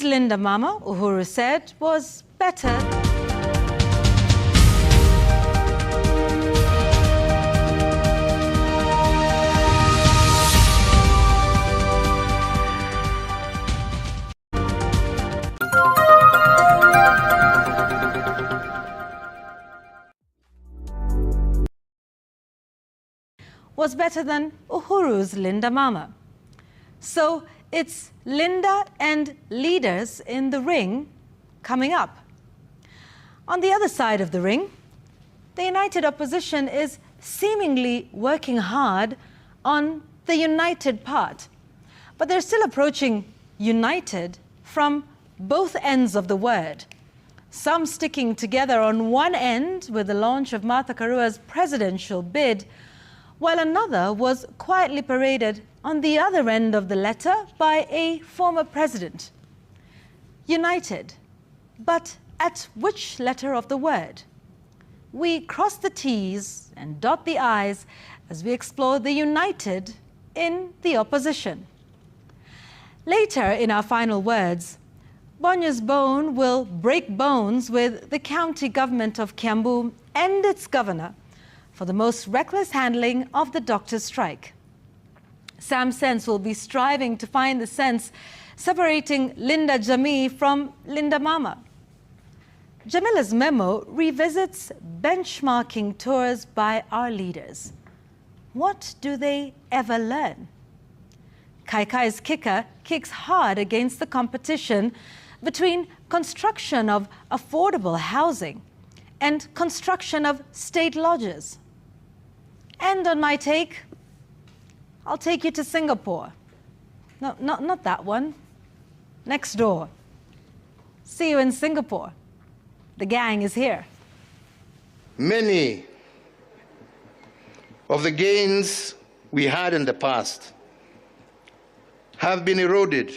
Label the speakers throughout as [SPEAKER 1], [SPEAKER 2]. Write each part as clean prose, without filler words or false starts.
[SPEAKER 1] Linda Mama, Uhuru said, was better. Was better than Uhuru's Linda Mama. So it's Linda and leaders in the ring coming up. On the other side of the ring, the united opposition is seemingly working hard on the united part. But they're still approaching united from both ends of the word. Some sticking together on one end with the launch of Martha Karua's presidential bid, while another was quietly paraded on the other end of the letter by a former president. United, but at which letter of the word? We cross the T's and dot the I's as we explore the united in the opposition. Later in our final words, Bonya's bone will break bones with the county government of Kiambu and its governor for the most reckless handling of the doctors' strike. Sam Sense will be striving to find the sense separating Linda Jami from Linda Mama. Jamila's memo revisits benchmarking tours by our leaders. What do they ever learn? Kaikai's kicker kicks hard against the competition between construction of affordable housing and construction of state lodges. And on my take, I'll take you to Singapore. No, not that one. Next door. See you in Singapore. The gang is here.
[SPEAKER 2] Many of the gains we had in the past have been eroded.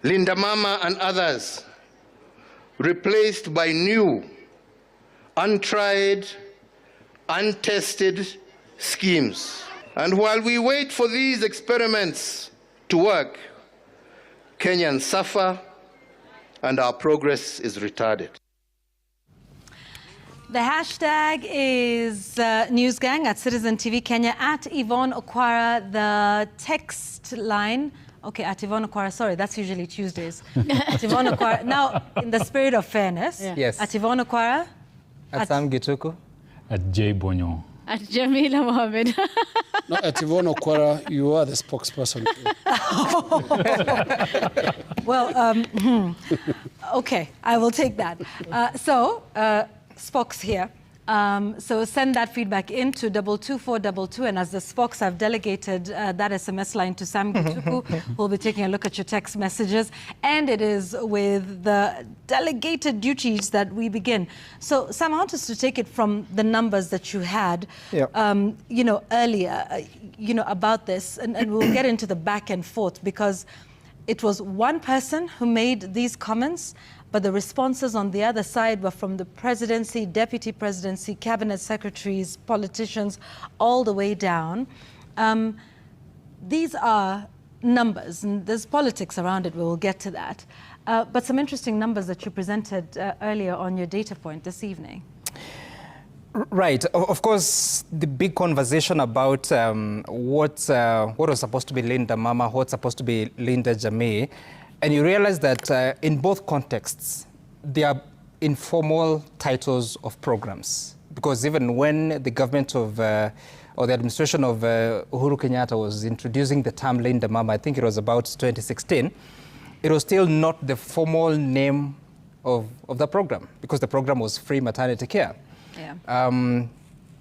[SPEAKER 2] Linda Mama and others replaced by new, untried, untested schemes. And while we wait for these experiments to work, Kenyans suffer and our progress is retarded.
[SPEAKER 1] The hashtag is NewsGang at Citizen TV Kenya, at Yvonne Okwara. The text line, okay, at Yvonne Okwara, sorry, that's usually Tuesdays. At Yvonne Okwara. Now, in the spirit of fairness,
[SPEAKER 3] Yes.
[SPEAKER 1] at Yvonne Okwara.
[SPEAKER 3] At Sam Gituku.
[SPEAKER 4] At J. Bonyo.
[SPEAKER 5] At Jamila Mohammed.
[SPEAKER 6] No, at Yvonne Okwara, you are the spokesperson.
[SPEAKER 1] Well, okay, I will take that. Spokes here. So send that feedback in to 22422, and as the Spokes, I've delegated that SMS line to Sam Gituku, who will be taking a look at your text messages. And it is with the delegated duties that we begin. So Sam, I want us to take it from the numbers that you had, earlier, about this, and we'll get into the back and forth, because it was one person who made these comments, but the responses on the other side were from the presidency, deputy presidency, cabinet secretaries, politicians, all the way down. These are numbers, and there's politics around it. We will get to that. But some interesting numbers that you presented earlier on your data point this evening.
[SPEAKER 3] Right. Of course, the big conversation about what was supposed to be Linda Mama, what's supposed to be Linda Jami. And you realize that in both contexts, they are informal titles of programs. Because even when the government of, or the administration of Uhuru Kenyatta was introducing the term Linda Mama, I think it was about 2016, it was still not the formal name of the program, because the program was free maternity care. Yeah.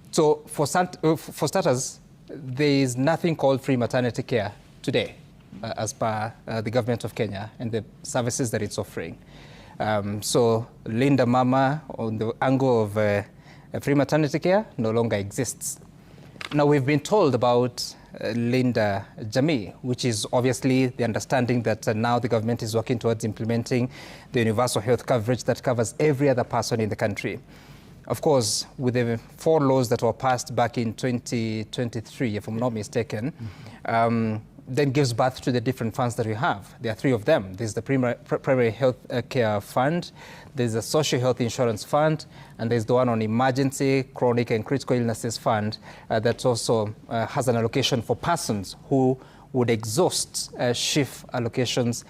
[SPEAKER 3] So for starters, there is nothing called free maternity care today, as per the government of Kenya and the services that it's offering. So Linda Mama, on the angle of free maternity care, no longer exists. Now, we've been told about Linda Jami, which is obviously the understanding that now the government is working towards implementing the universal health coverage that covers every other person in the country. Of course, with the 4 laws that were passed back in 2023, if I'm not mistaken, then gives birth to the different funds that we have. There are three of them. There's the primary health care fund, there's the social health insurance fund, and there's the one on emergency, chronic and critical illnesses fund that also has an allocation for persons who would exhaust SHIF allocations,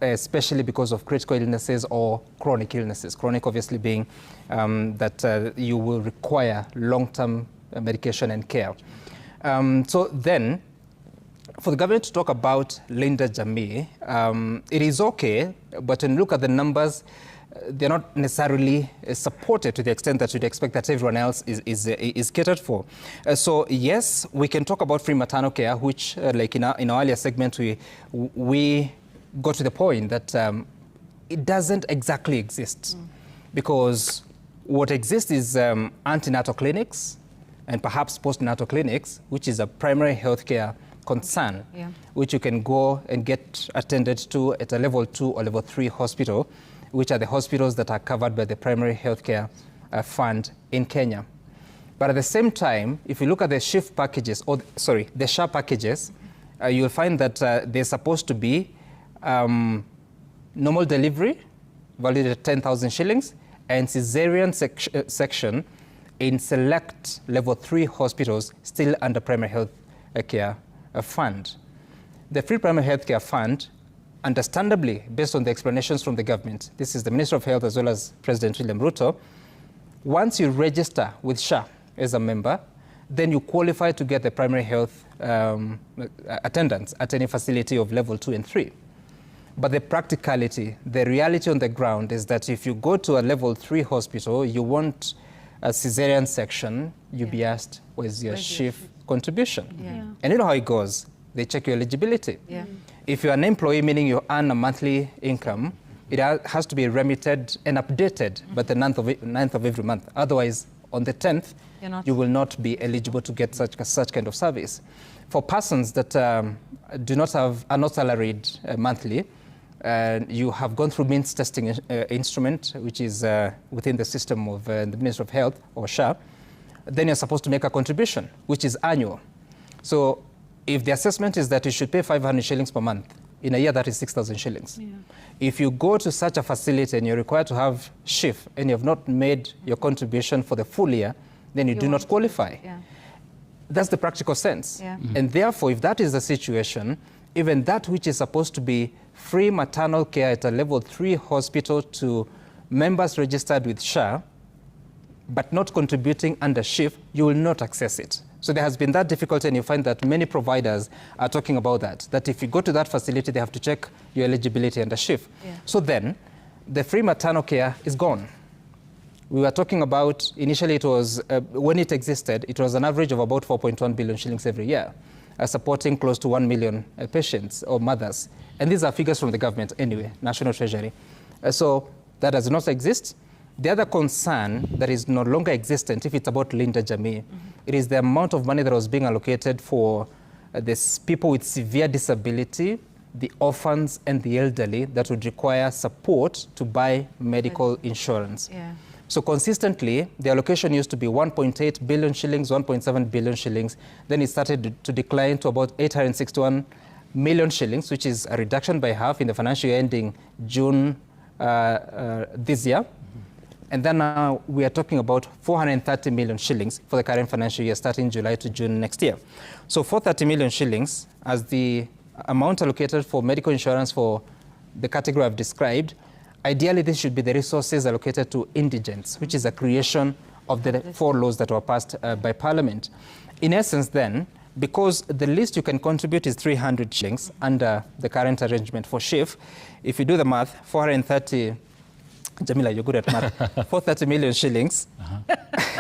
[SPEAKER 3] especially because of critical illnesses or chronic illnesses. Chronic obviously being that you will require long-term medication and care. So then, for the government to talk about Linda Jami, it is okay, but when you look at the numbers, they're not necessarily supported to the extent that you'd expect that everyone else is catered for. So yes, we can talk about free maternal care, which like in our earlier segment, we got to the point that it doesn't exactly exist. Because what exists is antenatal clinics and perhaps postnatal clinics, which is a primary health care concern, which you can go and get attended to at a level 2 or level 3 hospital, which are the hospitals that are covered by the primary healthcare fund in Kenya. But at the same time, if you look at the SHIF packages, the SHA packages, you'll find that they're supposed to be normal delivery, valued at 10,000 shillings, and cesarean section in select level 3 hospitals still under primary health care fund. The free primary health care fund, understandably, based on the explanations from the government, this is the Minister of Health as well as President William Ruto, once you register with SHA as a member, then you qualify to get the primary health attendance at any facility of level 2 and 3. But the practicality, the reality on the ground is that if you go to a level 3 hospital, you want a cesarean section, you'll be asked, where's your SHIF contribution? And you know how it goes. They check your eligibility. If you're an employee, meaning you earn a monthly income, it has to be remitted and updated by the 9th of every month. Otherwise, on the 10th, you will not be eligible to get such kind of service. For persons that are not salaried monthly, you have gone through means testing instrument, which is within the system of the Ministry of Health or SHA, then you're supposed to make a contribution, which is annual. So if the assessment is that you should pay 500 shillings per month, in a year that is 6,000 shillings. If you go to such a facility and you're required to have SHIF and you have not made your contribution for the full year, then you do not qualify. That's the practical sense. And therefore, if that is the situation, even that which is supposed to be free maternal care at a level 3 hospital to members registered with SHA, but not contributing under SHIF, you will not access it. So there has been that difficulty, and you find that many providers are talking about that if you go to that facility, they have to check your eligibility under SHIF. So then, the free maternal care is gone. We were talking about, initially it was, when it existed, it was an average of about 4.1 billion shillings every year, supporting close to 1 million patients or mothers. And these are figures from the government anyway, National Treasury. So that does not exist. The other concern that is no longer existent, if it's about Linda Jami, it is the amount of money that was being allocated for these people with severe disability, the orphans and the elderly that would require support to buy medical insurance. So consistently, the allocation used to be 1.8 billion shillings, 1.7 billion shillings. Then it started to decline to about 861 million shillings, which is a reduction by half in the financial year ending June this year. And then now we are talking about 430 million shillings for the current financial year, starting July to June next year. So 430 million shillings as the amount allocated for medical insurance for the category I've described. Ideally, this should be the resources allocated to indigents, which is a creation of the 4 laws that were passed by Parliament. In essence, then, because the least you can contribute is 300 shillings under the current arrangement for SHIF, if you do the math, 430, Jamila, you're good at math, 430 million shillings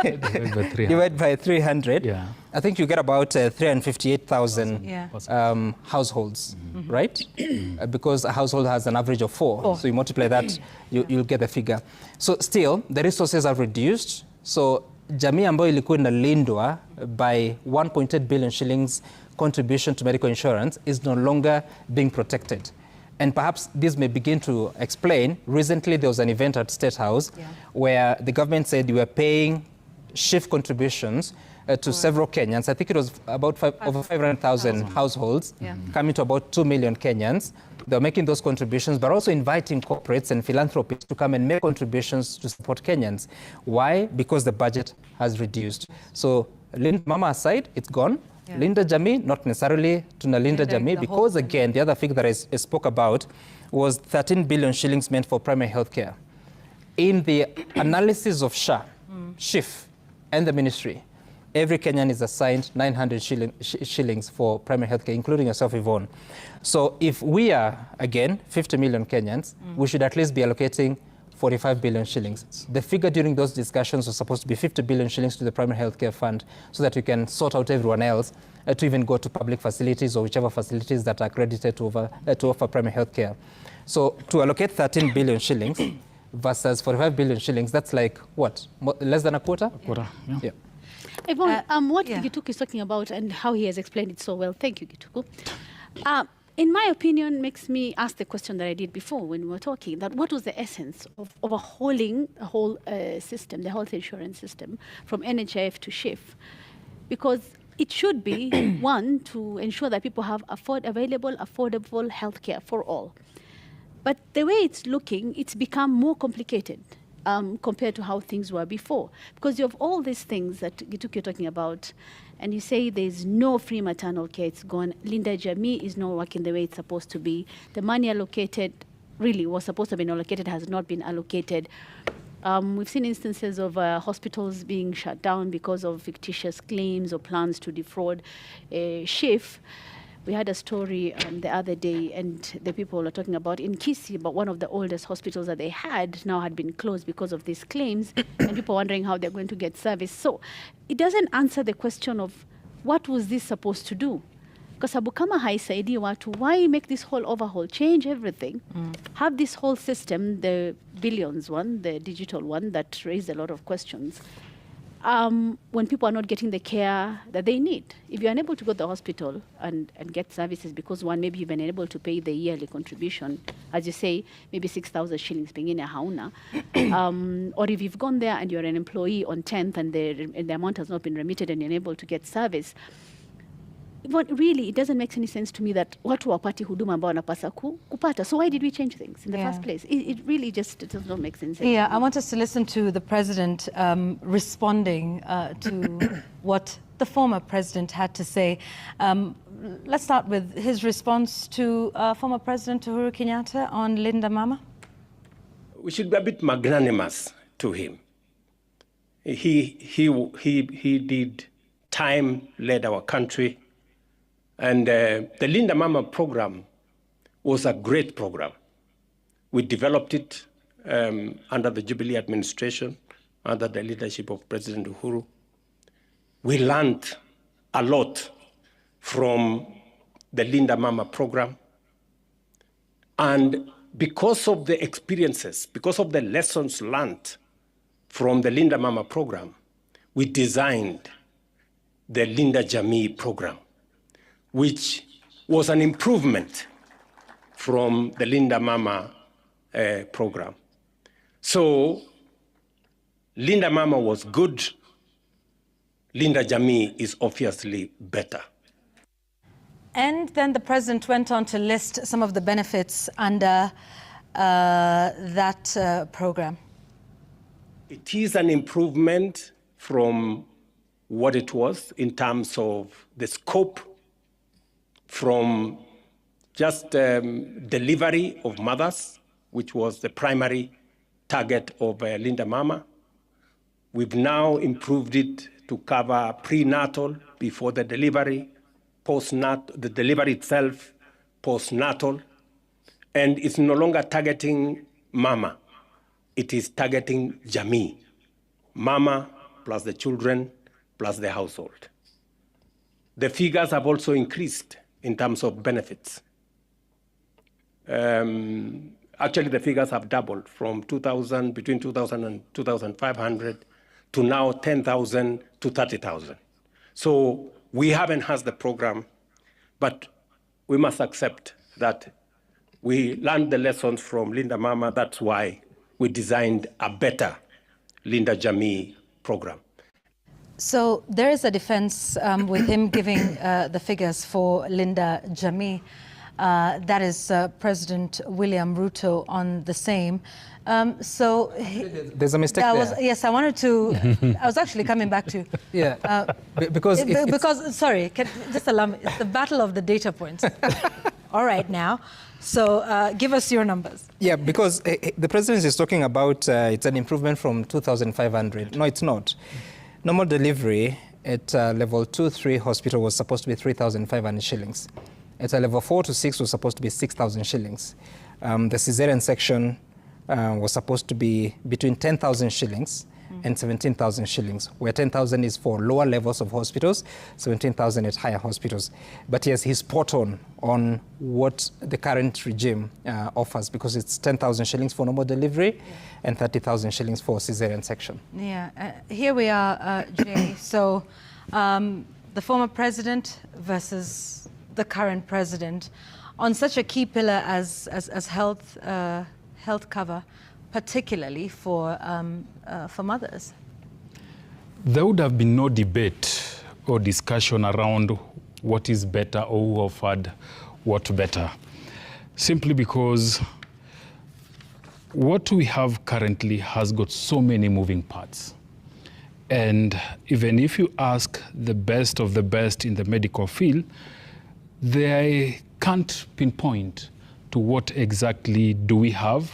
[SPEAKER 3] divided by 300, I think you get about 358,000 households, right? Because a household has an average of 4. So you multiply that, you'll get the figure. So still, the resources are reduced. So jamii ambayo ilikuwa inalindwa by 1.8 billion shillings contribution to medical insurance is no longer being protected. And perhaps this may begin to explain. Recently, there was an event at State House where the government said you were paying SHIF contributions to several Kenyans. I think it was about over 500,000 households, coming to about 2 million Kenyans. They're making those contributions, but also inviting corporates and philanthropists to come and make contributions to support Kenyans. Why? Because the budget has reduced. So Linda Mama aside, it's gone. Yeah. Linda Jami, not necessarily Tuna Linda Jami, because again, the other figure that I spoke about was 13 billion shillings meant for primary health care. In the analysis of SHIF, and the ministry, every Kenyan is assigned 900 shillings for primary health care, including yourself, Yvonne. So if we are, again, 50 million Kenyans, we should at least be allocating 45 billion shillings. The figure during those discussions was supposed to be 50 billion shillings to the primary health care fund so that we can sort out everyone else to even go to public facilities or whichever facilities that are accredited to offer primary health care. So to allocate 13 billion shillings versus 45 billion shillings, that's like, what, less than a quarter?
[SPEAKER 4] A quarter, yeah.
[SPEAKER 5] Yvonne, what Gituku is talking about and how he has explained it so well, thank you, Gituku. In my opinion, makes me ask the question that I did before when we were talking, that what was the essence of overhauling the whole system, the health insurance system, from NHIF to SHIF? Because it should be, one, to ensure that people have affordable healthcare for all. But the way it's looking, it's become more complicated compared to how things were before. Because you have all these things that Gituku you're talking about, and you say there's no free maternal care, it's gone. Linda Jami is not working the way it's supposed to be. The money allocated, really was supposed to have been allocated, has not been allocated. We've seen instances of hospitals being shut down because of fictitious claims or plans to defraud SHIF. We had a story the other day, and the people are talking about in Kisii, but one of the oldest hospitals that they had now had been closed because of these claims, and people are wondering how they're going to get service. So it doesn't answer the question of what was this supposed to do? Because sababu kama haisaidii watu, why make this whole overhaul, change everything, have this whole system, the billions one, the digital one, that raised a lot of questions, when people are not getting the care that they need. If you're unable to go to the hospital and get services because, one, maybe you've been unable to pay the yearly contribution, as you say, maybe 6,000 shillings pengine hauna, or if you've gone there and you're an employee on 10th and the amount has not been remitted and you're unable to get service, but really, it doesn't make any sense to me that watu wapati huduma ambao wanapasa kupata. So why did we change things in the first place? It really just does not make sense.
[SPEAKER 1] Yeah, I want us to listen to the president responding to what the former president had to say. Let's start with his response to former President Uhuru Kenyatta on Linda Mama.
[SPEAKER 7] We should be a bit magnanimous to him. He did time, led our country. And the Linda Mama program was a great program. We developed it under the Jubilee administration, under the leadership of President Uhuru. We learned a lot from the Linda Mama program. And because of the experiences, because of the lessons learned from the Linda Mama program, we designed the Linda Jami program, which was an improvement from the Linda Mama program. So Linda Mama was good. Linda Jami is obviously better.
[SPEAKER 1] And then the president went on to list some of the benefits under that program.
[SPEAKER 7] It is an improvement from what it was in terms of the scope, from just delivery of mothers, which was the primary target of Linda Mama. We've now improved it to cover prenatal, before the delivery, postnatal, the delivery itself, postnatal, and it's no longer targeting Mama. It is targeting Jami, Mama plus the children plus the household. The figures have also increased in terms of benefits. Actually, the figures have doubled from 2,000, between 2,000 and 2,500 to now 10,000 to 30,000. So we have enhanced the program, but we must accept that we learned the lessons from Linda Mama. That's why we designed a better Linda Jami program.
[SPEAKER 1] So there is a defense with him giving the figures for Linda Jami. That is President William Ruto on the same.
[SPEAKER 3] There's a mistake there.
[SPEAKER 1] Yes, I wanted to. I was actually coming back to.
[SPEAKER 3] Yeah, because
[SPEAKER 1] sorry, just allow me. It's the battle of the data points. All right, now. So give us your numbers.
[SPEAKER 3] Yeah, because the president is talking about it's an improvement from 2,500. No, it's not. Normal delivery at level 2-3 hospital was supposed to be 3,500 shillings. At a level 4 to 6 was supposed to be 6,000 shillings. The cesarean section was supposed to be between 10,000 shillings and 17,000 shillings, where 10,000 is for lower levels of hospitals, 17,000 at higher hospitals. But yes, he's spot on what the current regime offers, because it's 10,000 shillings for normal delivery and 30,000 shillings for cesarean section.
[SPEAKER 1] Yeah, here we are, Jay. So the former president versus the current president on such a key pillar as health cover, particularly for mothers.
[SPEAKER 4] There would have been no debate or discussion around what is better or who offered what better, simply because what we have currently has got so many moving parts. And even if you ask the best of the best in the medical field, they can't pinpoint to what exactly do we have,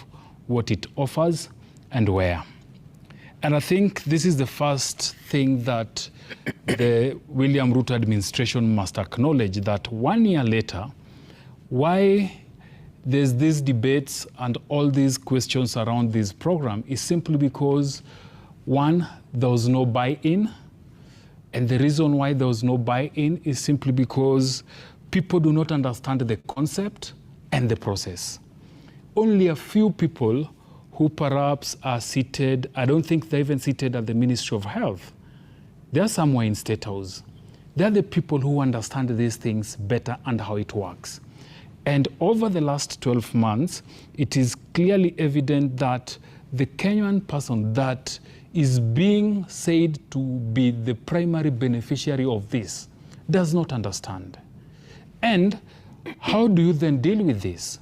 [SPEAKER 4] what it offers, and where. And I think this is the first thing that the William Ruto administration must acknowledge, that 1 year later, why there's these debates and all these questions around this program is simply because, one, there was no buy-in. And the reason why there was no buy-in is simply because people do not understand the concept and the process. Only a few people who perhaps are seated, I don't think they're even seated at the Ministry of Health. They're somewhere in State House. They're the people who understand these things better and how it works. And over the last 12 months, it is clearly evident that the Kenyan person that is being said to be the primary beneficiary of this does not understand. And how do you then deal with this?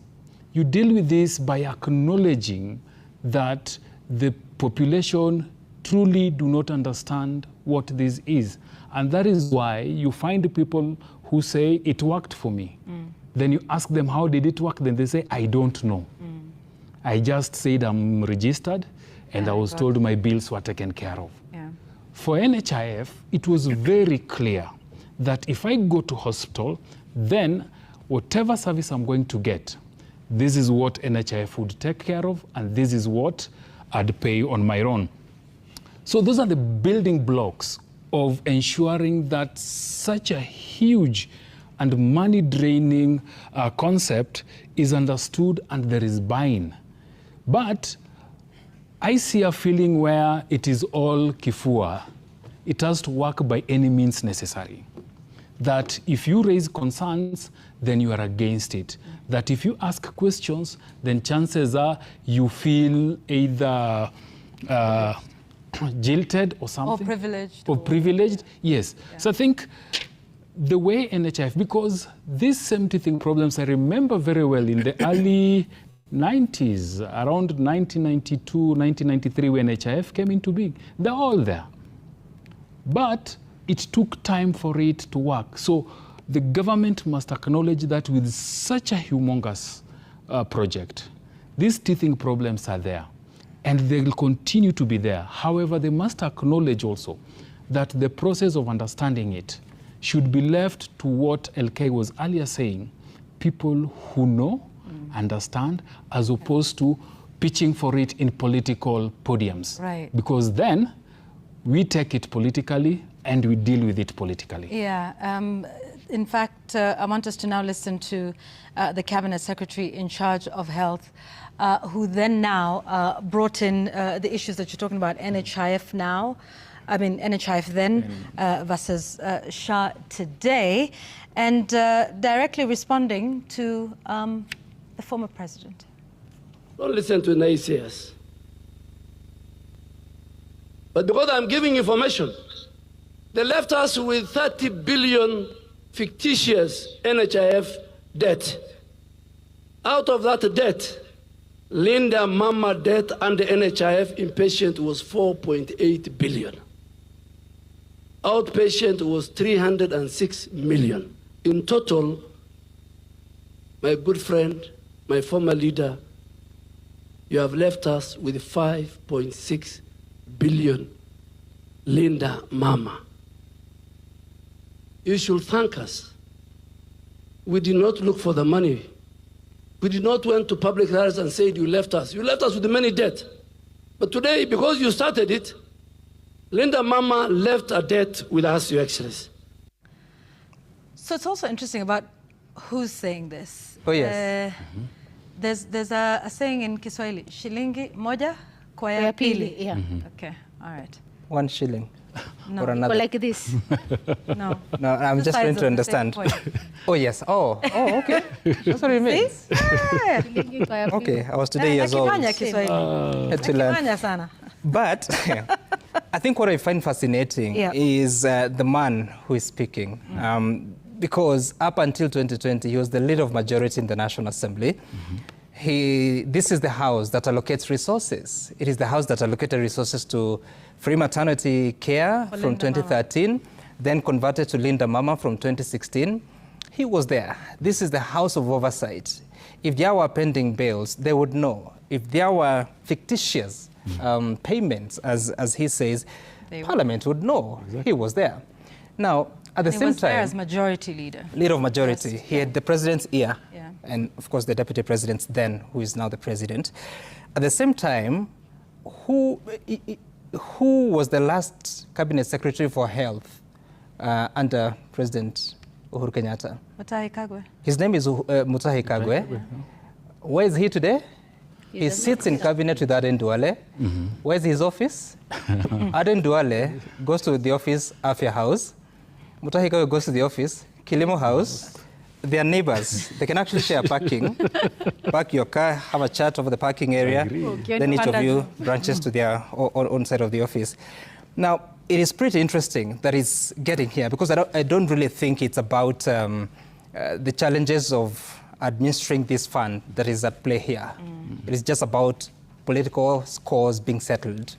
[SPEAKER 4] You deal with this by acknowledging that the population truly do not understand what this is. And that is why you find people who say, it worked for me. Then you ask them, how did it work? Then they say, I don't know. I just said I'm registered and I was told my bills were taken care of. For NHIF, it was very clear that if I go to hospital, then whatever service I'm going to get, this is what NHIF would take care of, and this is what I'd pay on my own. So those are the building blocks of ensuring that such a huge and money-draining concept is understood and there is buy-in. But I see a feeling where it is all kifua. It has to work by any means necessary. That if you raise concerns, then you are against it. That if you ask questions, then chances are you feel either jilted or something.
[SPEAKER 1] Or privileged.
[SPEAKER 4] Or privileged, yes. Yeah. So I think the way NHIF, because these same teething problems, I remember very well in the early 90s, around 1992, 1993, when NHIF came into being. They're all there. But it took time for it to work. So the government must acknowledge that with such a humongous project, these teething problems are there, and they will continue to be there. However, they must acknowledge also that the process of understanding it should be left to what LK was earlier saying, people who know, understand, as opposed to pitching for it in political podiums.
[SPEAKER 1] Right.
[SPEAKER 4] Because then we take it politically and we deal with it politically.
[SPEAKER 1] Yeah. In fact, I want us to now listen to the Cabinet Secretary in charge of health, who then now brought in the issues that you're talking about, NHIF now, NHIF then versus SHA today, and directly responding to the former president.
[SPEAKER 8] Don't listen to naysayers. But because I'm giving information, They left us with 30 billion fictitious NHIF debt. Out of that debt, Linda Mama debt under NHIF inpatient was 4.8 billion. Outpatient was 306 million. In total, my good friend, my former leader, you have left us with 5.6 billion. Linda Mama. You should thank us. We did not look for the money. We did not went to public liars and said you left us. You left us with many debt. But today, because you started it, Linda Mama left a debt with us, Your Excellency.
[SPEAKER 1] So it's also interesting about who's saying this.
[SPEAKER 3] Oh, yes.
[SPEAKER 1] There's a saying in Kiswahili, shilingi moja kwa ya pili.
[SPEAKER 5] Yeah.
[SPEAKER 1] Okay, all right.
[SPEAKER 3] 1 shilling.
[SPEAKER 1] No.
[SPEAKER 3] Or another.
[SPEAKER 5] Or like this.
[SPEAKER 1] No.
[SPEAKER 3] No, I'm
[SPEAKER 1] The
[SPEAKER 3] just
[SPEAKER 1] size
[SPEAKER 3] trying
[SPEAKER 1] of
[SPEAKER 3] to
[SPEAKER 1] the
[SPEAKER 3] understand.
[SPEAKER 1] same coin.
[SPEAKER 3] Oh, yes. Oh, okay. That's what it means.
[SPEAKER 1] Yeah.
[SPEAKER 3] Okay, I was today years old.
[SPEAKER 1] Nakifanya Kiswahili.
[SPEAKER 3] Had to learn.
[SPEAKER 1] Nakifanya sana.
[SPEAKER 3] But I think what I find fascinating is the man who is speaking. Because up until 2020, he was the leader of majority in the National Assembly. This is the house that allocates resources. It is the house that allocated resources to free maternity care from 2013, then converted to Linda Mama from 2016. He was there. This is the house of oversight. If there were pending bills, they would know. If there were fictitious payments, as he says, Parliament would know. Exactly. He was there. Now, at the same time,
[SPEAKER 1] there as majority leader.
[SPEAKER 3] Leader of majority. Yes. He had the president's ear,
[SPEAKER 1] and
[SPEAKER 3] of course the deputy president then, who is now the president. At the same time, who was the last cabinet secretary for health under President Uhuru Kenyatta?
[SPEAKER 1] Mutahi Kagwe.
[SPEAKER 3] His name is Mutahi Kagwe. Where is he today? He sits in cabinet with Aden Duale. Where's his office? Aden Duale goes to the office, Afya House. Mutahi Kagwe goes to the office, Kilimo House. They are neighbors. They can actually share parking. Park your car, have a chat over the parking area. Then each of you branches to their own side of the office. Now, it is pretty interesting that it's getting here because I don't really think it's about the challenges of administering this fund that is at play here. It is just about political scores being settled.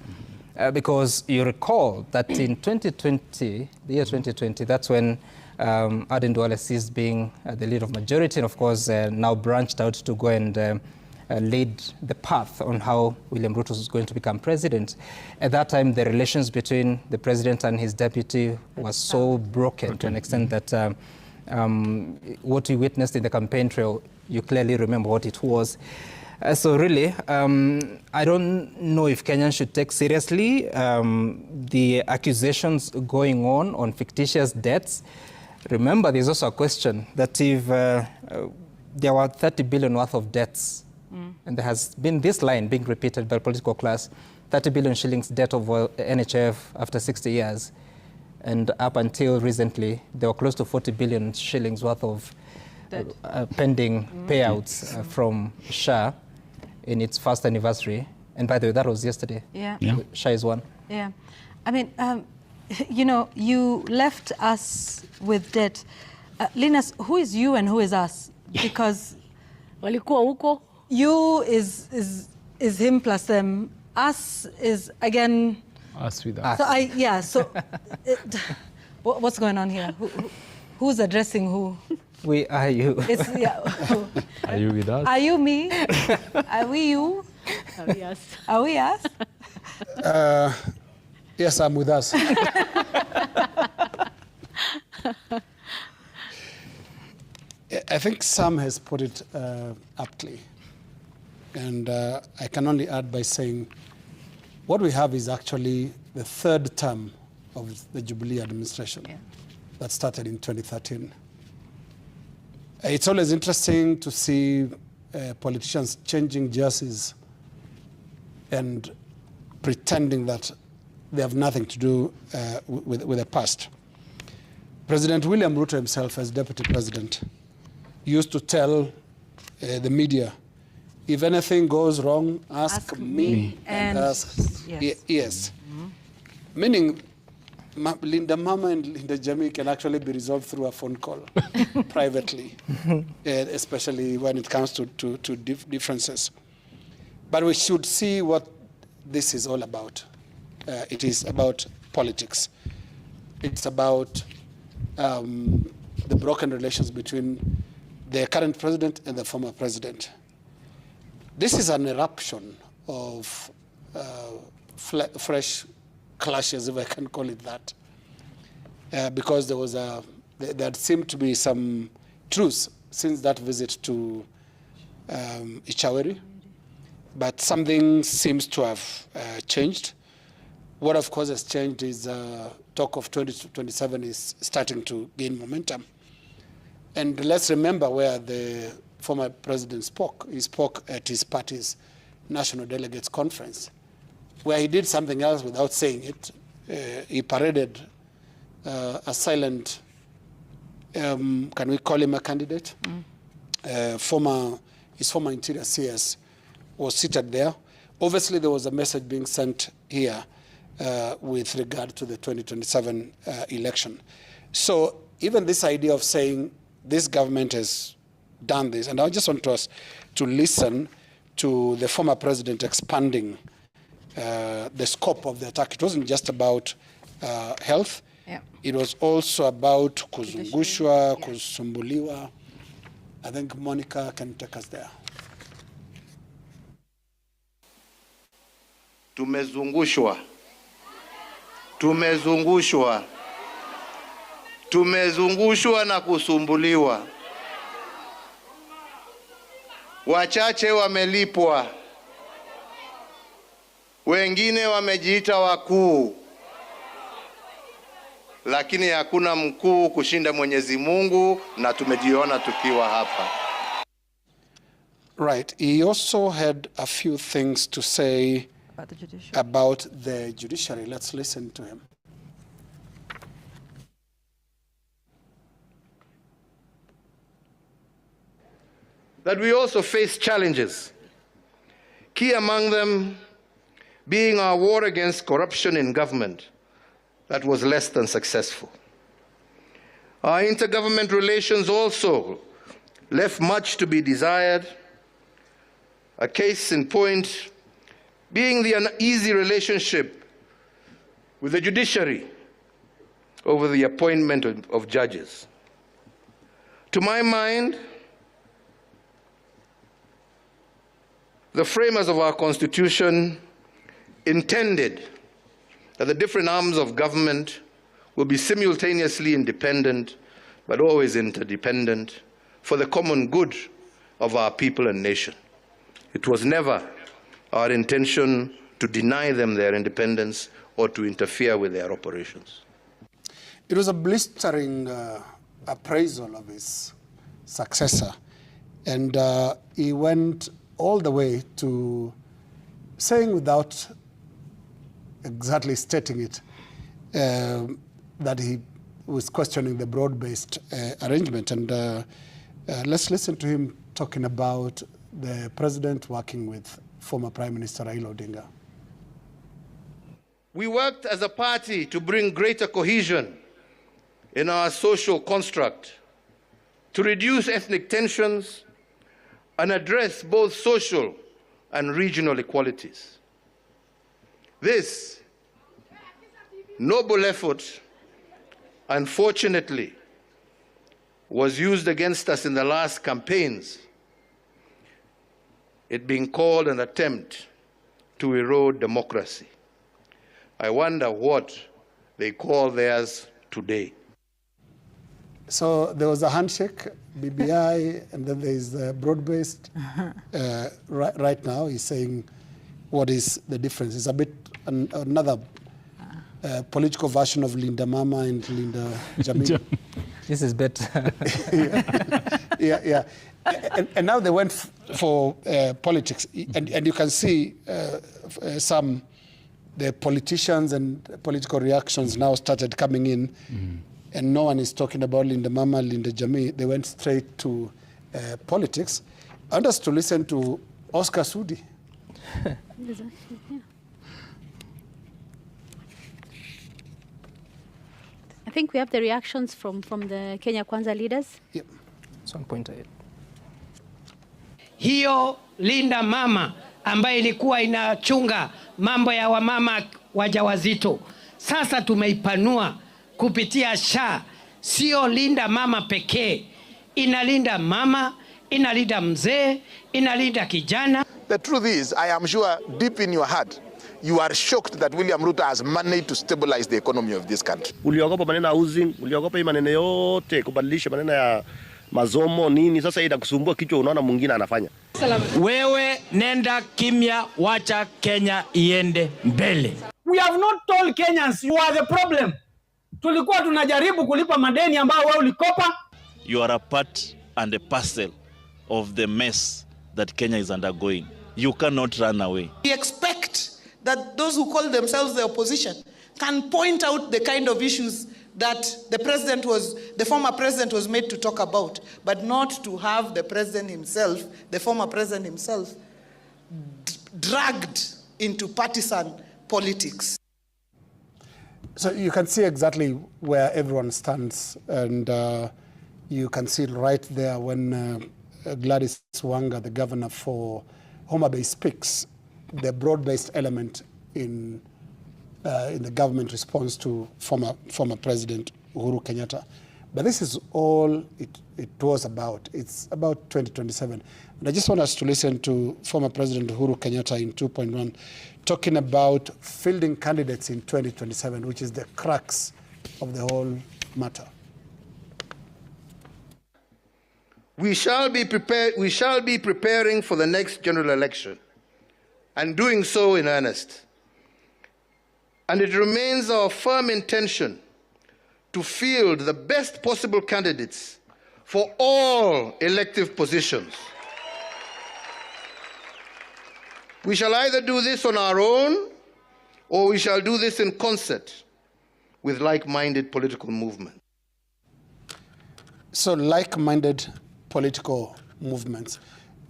[SPEAKER 3] Because you recall that in 2020, the year 2020, that's when Aden Duale ceased being the leader of majority and of course now branched out to go and lead the path on how William Ruto was going to become president. At that time, the relations between the president and his deputy was so broken to an extent that what we witnessed in the campaign trail, you clearly remember what it was. So really, I don't know if Kenyans should take seriously the accusations going on fictitious debts. Remember, there's also a question that if there were 30 billion worth of debts, and there has been this line being repeated by the political class, 30 billion shillings debt of NHIF after 60 years, and up until recently, there were close to 40 billion shillings worth of pending payouts from SHA in its first anniversary. And by the way, that was yesterday. SHA is one.
[SPEAKER 1] Yeah. I mean, you know, you left us with debt. Linus, who is you and who is us? Because you is him plus them. Us is, again...
[SPEAKER 4] Us with us.
[SPEAKER 1] So what's going on here? Who's addressing who?
[SPEAKER 3] We are you.
[SPEAKER 4] Are you with us?
[SPEAKER 1] Are you me? Are we you?
[SPEAKER 5] Are we us?
[SPEAKER 1] Are we us?
[SPEAKER 6] Yes, I'm with us. I think Sam has put it aptly. And I can only add by saying what we have is actually the third term of the Jubilee administration that started in 2013. It's always interesting to see politicians changing jerseys and pretending that they have nothing to do with the past. President William Ruto himself, as deputy president, used to tell the media, if anything goes wrong, ask me and ask... Yes. Meaning, Linda Mama and Linda Jami can actually be resolved through a phone call privately, especially when it comes to differences. But we should see what this is all about. It is about politics. It's about the broken relations between the current president and the former president. This is an eruption of fresh clashes, if I can call it that, because there seemed to be some truce since that visit to Ichaweri, but something seems to have changed. What, of course, has changed is talk of 2027 is starting to gain momentum. And let's remember where the former president spoke. He spoke at his party's National Delegates Conference, where he did something else without saying it. He paraded a silent, can we call him a candidate? His former Interior CS was seated there. Obviously, there was a message being sent here with regard to the 2027 election. So even this idea of saying this government has done this, and I just want us to listen to the former president expanding the scope of the attack. It wasn't just about health. Yeah. It was also about kuzungushwa, kusumbuliwa. I think Monica can take us there.
[SPEAKER 2] Tumezungushwa. Tumezungushwa. Tumezungushwa na kusumbuliwa. Wachache wamelipwa. Wengine wamejiita wakuu. Lakini hakuna mkuu kushinda Mwenyezi Mungu, na tumejiona tukiwa hapa.
[SPEAKER 6] Right. He also had a few things to say about the judiciary. Let's listen to him.
[SPEAKER 2] That we also face challenges. Key among them being our war against corruption in government that was less than successful. Our intergovernment relations also left much to be desired. A case in point being the uneasy relationship with the judiciary over the appointment of judges. To my mind, the framers of our Constitution intended that the different arms of government will be simultaneously independent, but always interdependent, for the common good of our people and nation. It was never our intention to deny them their independence or to interfere with their operations.
[SPEAKER 6] It was a blistering appraisal of his successor, and he went all the way to saying, without exactly stating it, that he was questioning the broad-based arrangement. And let's listen to him talking about the president working with former Prime Minister Raila Odinga.
[SPEAKER 2] We worked as a party to bring greater cohesion in our social construct, to reduce ethnic tensions and address both social and regional equalities. This noble effort, unfortunately, was used against us in the last campaigns, it being called an attempt to erode democracy. I wonder what they call theirs today.
[SPEAKER 6] So there was a handshake, BBI, and then there is the broad-based. Right now, he's saying, what is the difference? It's a bit another political version of Linda Mama and Linda Jami.
[SPEAKER 3] This is better.
[SPEAKER 6] Yeah. And now they went for politics. And you can see the politicians and political reactions now started coming in. And no one is talking about Linda Mama, Linda Jami. They went straight to politics. I want us to listen to Oscar Sudi.
[SPEAKER 5] I think we have the reactions from the Kenya Kwanza leaders.
[SPEAKER 6] Yep.
[SPEAKER 3] It's 1.8.
[SPEAKER 9] Hiyo Linda Mama ambayo ilikuwa inachunga mambo ya wamama wajawazito, sasa tumeipanua kupitia SHA. Sio Linda Mama pekee, inalinda mama, inalinda mzee, inalinda kijana.
[SPEAKER 10] The truth is, I am sure deep in your heart, you are shocked that William Ruto has managed to stabilize the economy of this country.
[SPEAKER 11] Uliogopa maneno ya housing, uliogopa hii maneno yote, kubadilisha maneno ya masomo nini, sasa inakusumbua kichwa, unaona mwingine anafanya.
[SPEAKER 9] Wewe nenda kimya, wacha Kenya iende mbele.
[SPEAKER 12] We have not told Kenyans you are the problem. Tulikuwa tunajaribu kulipa madeni ambao wao ulikopa.
[SPEAKER 13] You are a part and a parcel of the mess that Kenya is undergoing. You cannot run away.
[SPEAKER 14] We expect that those who call themselves the opposition can point out the kind of issues that the former president was made to talk about, but not to have the president himself, the former president himself, dragged into partisan politics.
[SPEAKER 6] So you can see exactly where everyone stands, and you can see right there when Gladys Wanga, the governor for Homa Bay, speaks, the broad-based element in the government response to former President Uhuru Kenyatta. But this is all it was about. It's about 2027. And I just want us to listen to former President Uhuru Kenyatta in 2.1 talking about fielding candidates in 2027, which is the crux of the whole matter.
[SPEAKER 2] We shall be preparing for the next general election, and doing so in earnest. And it remains our firm intention to field the best possible candidates for all elective positions. We shall either do this on our own, or we shall do this in concert with like-minded political movements.
[SPEAKER 6] So like-minded political movements.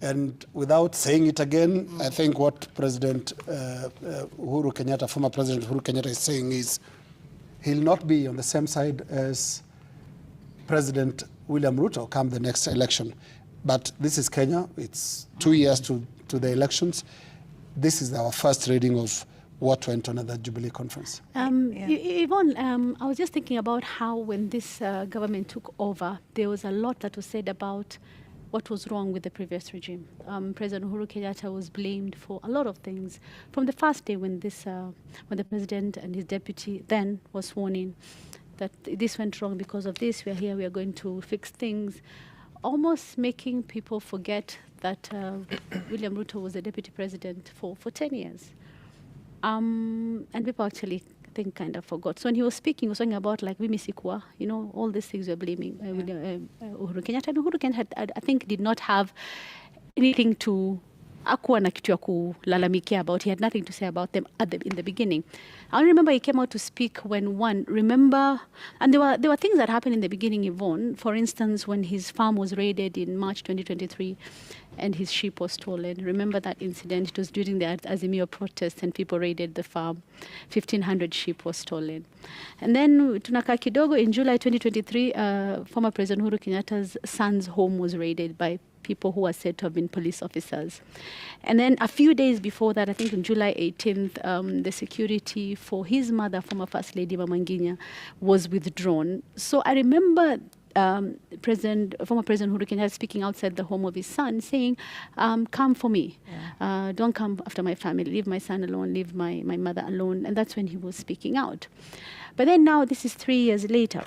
[SPEAKER 6] And without saying it again, I think what President Uhuru Kenyatta, former President Uhuru Kenyatta is saying is he'll not be on the same side as President William Ruto come the next election. But this is Kenya. It's 2 years to the elections. This is our first reading of what went on at that Jubilee conference.
[SPEAKER 5] Yvonne, I was just thinking about how when this government took over, there was a lot that was said about what was wrong with the previous regime. President Uhuru Kenyatta was blamed for a lot of things from the first day when the president and his deputy then was sworn in, that this went wrong because of this, we are here, we are going to fix things, almost making people forget that William Ruto was the deputy president for 10 years. And people actually, I think, kind of forgot. So when he was speaking, he was talking about like Wimisikwa, you know, all these things we're blaming Uhuru Kenyatta. And Uhuru Kenyatta, I think, did not have anything to hakuwa na kitu ya kulalamikia about. He had nothing to say about them in the beginning. I remember he came out to speak when and there were things that happened in the beginning, Yvonne. For instance, when his farm was raided in March 2023 and his sheep was stolen. Remember that incident? It was during the Azimio protests and people raided the farm. 1,500 sheep was stolen. And then tunakaa kidogo, in July 2023, former President Uhuru Kenyatta's son's home was raided by people who are said to have been police officers. And then a few days before that, I think on July 18th, the security for his mother, former First Lady Mama Nginya, was withdrawn. So I remember former President Uhuru Kenyatta speaking outside the home of his son, saying, come for me. Yeah. Don't come after my family. Leave my son alone. Leave my mother alone. And that's when he was speaking out. But then now, this is 3 years later.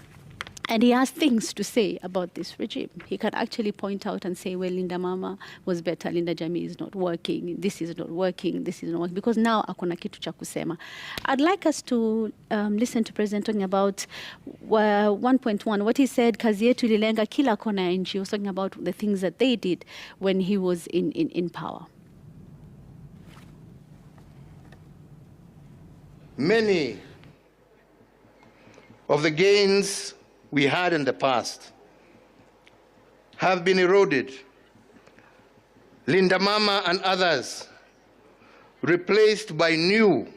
[SPEAKER 5] And he has things to say about this regime. He can actually point out and say, well, Linda Mama was better, Linda Jami is not working, this is not working, this is not working, because now hakuna kitu cha kusema. I'd like us to listen to President talking about 1.1, what he said, kazi yetu ililenga kila kona ya nchi. He was talking about the things that they did when he was in power.
[SPEAKER 2] Many of the gains we had in the past have been eroded. Linda Mama and others replaced by new,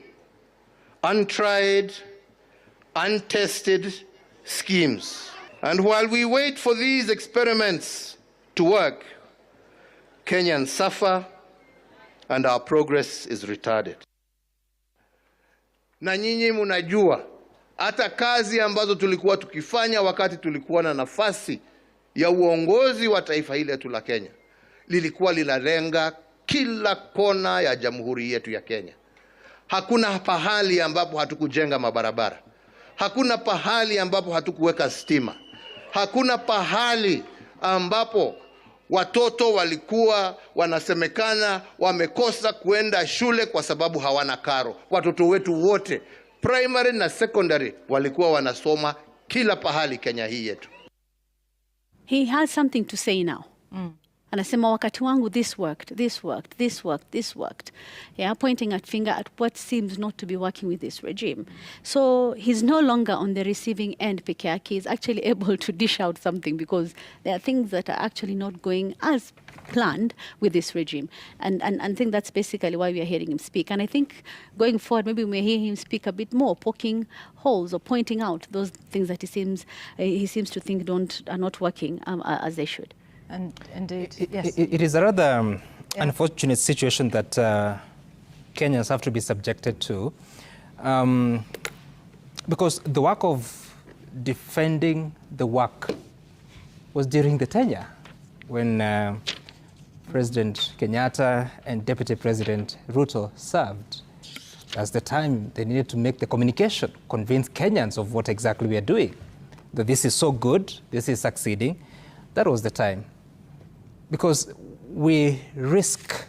[SPEAKER 2] untried, untested, schemes. And while we wait for these experiments to work, Kenyans suffer and our progress is retarded. Na nyinyi mnajua hata kazi ambazo tulikuwa tukifanya wakati tulikuwa na nafasi ya uongozi wa taifa hili letu la Kenya lilikuwa linalenga kila kona ya jamhuri yetu ya Kenya. Hakuna pahali ambapo hatukujenga mabarabara. Hakuna pahali ambapo hatukuweka stima. Hakuna pahali ambapo watoto walikuwa wanasemekana wamekosa kuenda shule kwa sababu hawana karo. Watoto wetu wote primary na secondary walikuwa wanasoma kila pahali Kenya hii yetu.
[SPEAKER 5] He has something to say now. Anasema wakati wangu this worked, this worked, this worked, this worked. Yeah, pointing a finger at what seems not to be working with this regime. So he's no longer on the receiving end peke yake. He's actually able to dish out something because there are things that are actually not going as planned with this regime. And I think that's basically why we are hearing him speak. And I think going forward, maybe we may hear him speak a bit more, poking holes or pointing out those things that he seems to think are not working as they should.
[SPEAKER 1] And indeed, yes.
[SPEAKER 3] It is a rather unfortunate situation that Kenyans have to be subjected to, because the work of defending the work was during the tenure when President Kenyatta and Deputy President Ruto served. That's the time they needed to make the communication, convince Kenyans of what exactly we are doing, that this is so good, this is succeeding. That was the time. Because we risk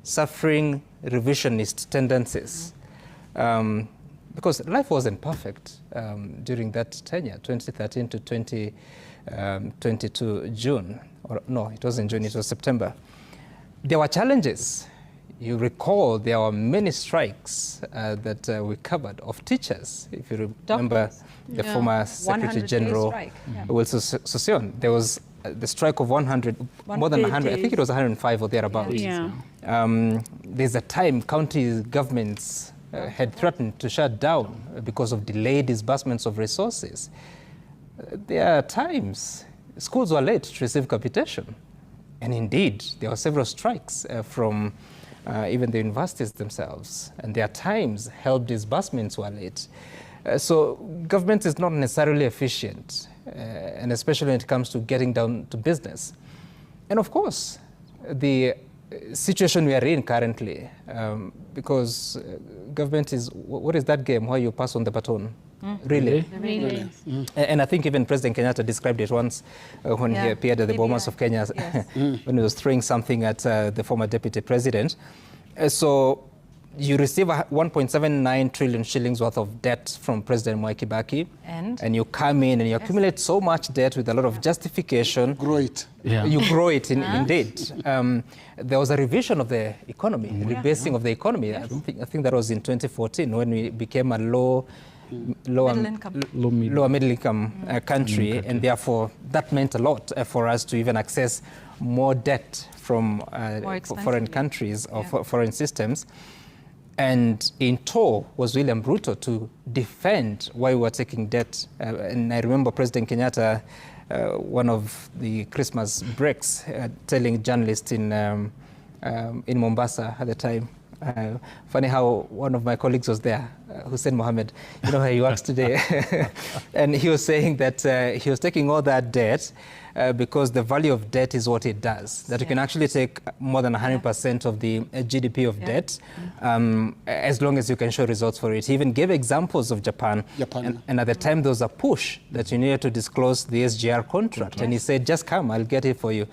[SPEAKER 3] suffering revisionist tendencies. Because life wasn't perfect during that tenure, 2013 to 2022 June. Or no, it wasn't June, it was September. There were challenges. You recall there were many strikes that we covered of teachers. If you remember the former Secretary General Wilson Sossion, there was the strike of more than 100, I think it was 105 or thereabouts.
[SPEAKER 5] Yeah.
[SPEAKER 3] There's a time county governments had threatened to shut down because of delayed disbursements of resources. There are times schools were late to receive capitation. And indeed, there were several strikes from even the universities themselves. And there are times help disbursements were late. So government is not necessarily efficient, and especially when it comes to getting down to business. And of course, the situation we are in currently, because government is, what is that game where you pass on the baton? Really? And I think even President Kenyatta described it once when he appeared at the Bomas of Kenya, when he was throwing something at the former deputy president. So you receive 1.79 trillion shillings worth of debt from President Mwai Kibaki, and you come in and you accumulate so much debt with a lot of justification.
[SPEAKER 6] Grow it.
[SPEAKER 3] Yeah. You grow it, indeed. There was a revision of the economy, rebasing of the economy. I think that was in 2014 when we became a lower middle income country, and therefore that meant a lot for us to even access more debt from foreign countries or foreign systems. And in tow was William Ruto to defend why we were taking debt. And I remember President Kenyatta, one of the Christmas breaks, telling journalists in Mombasa at the time, funny how one of my colleagues was there, Hussein Mohammed, you know where he works today. And he was saying that he was taking all that debt because the value of debt is what it does. That you can actually take more than 100% of the GDP of debt as long as you can show results for it. He even gave examples of Japan. And at the time there was a push that you needed to disclose the SGR contract. And he said, just come, I'll get it for you.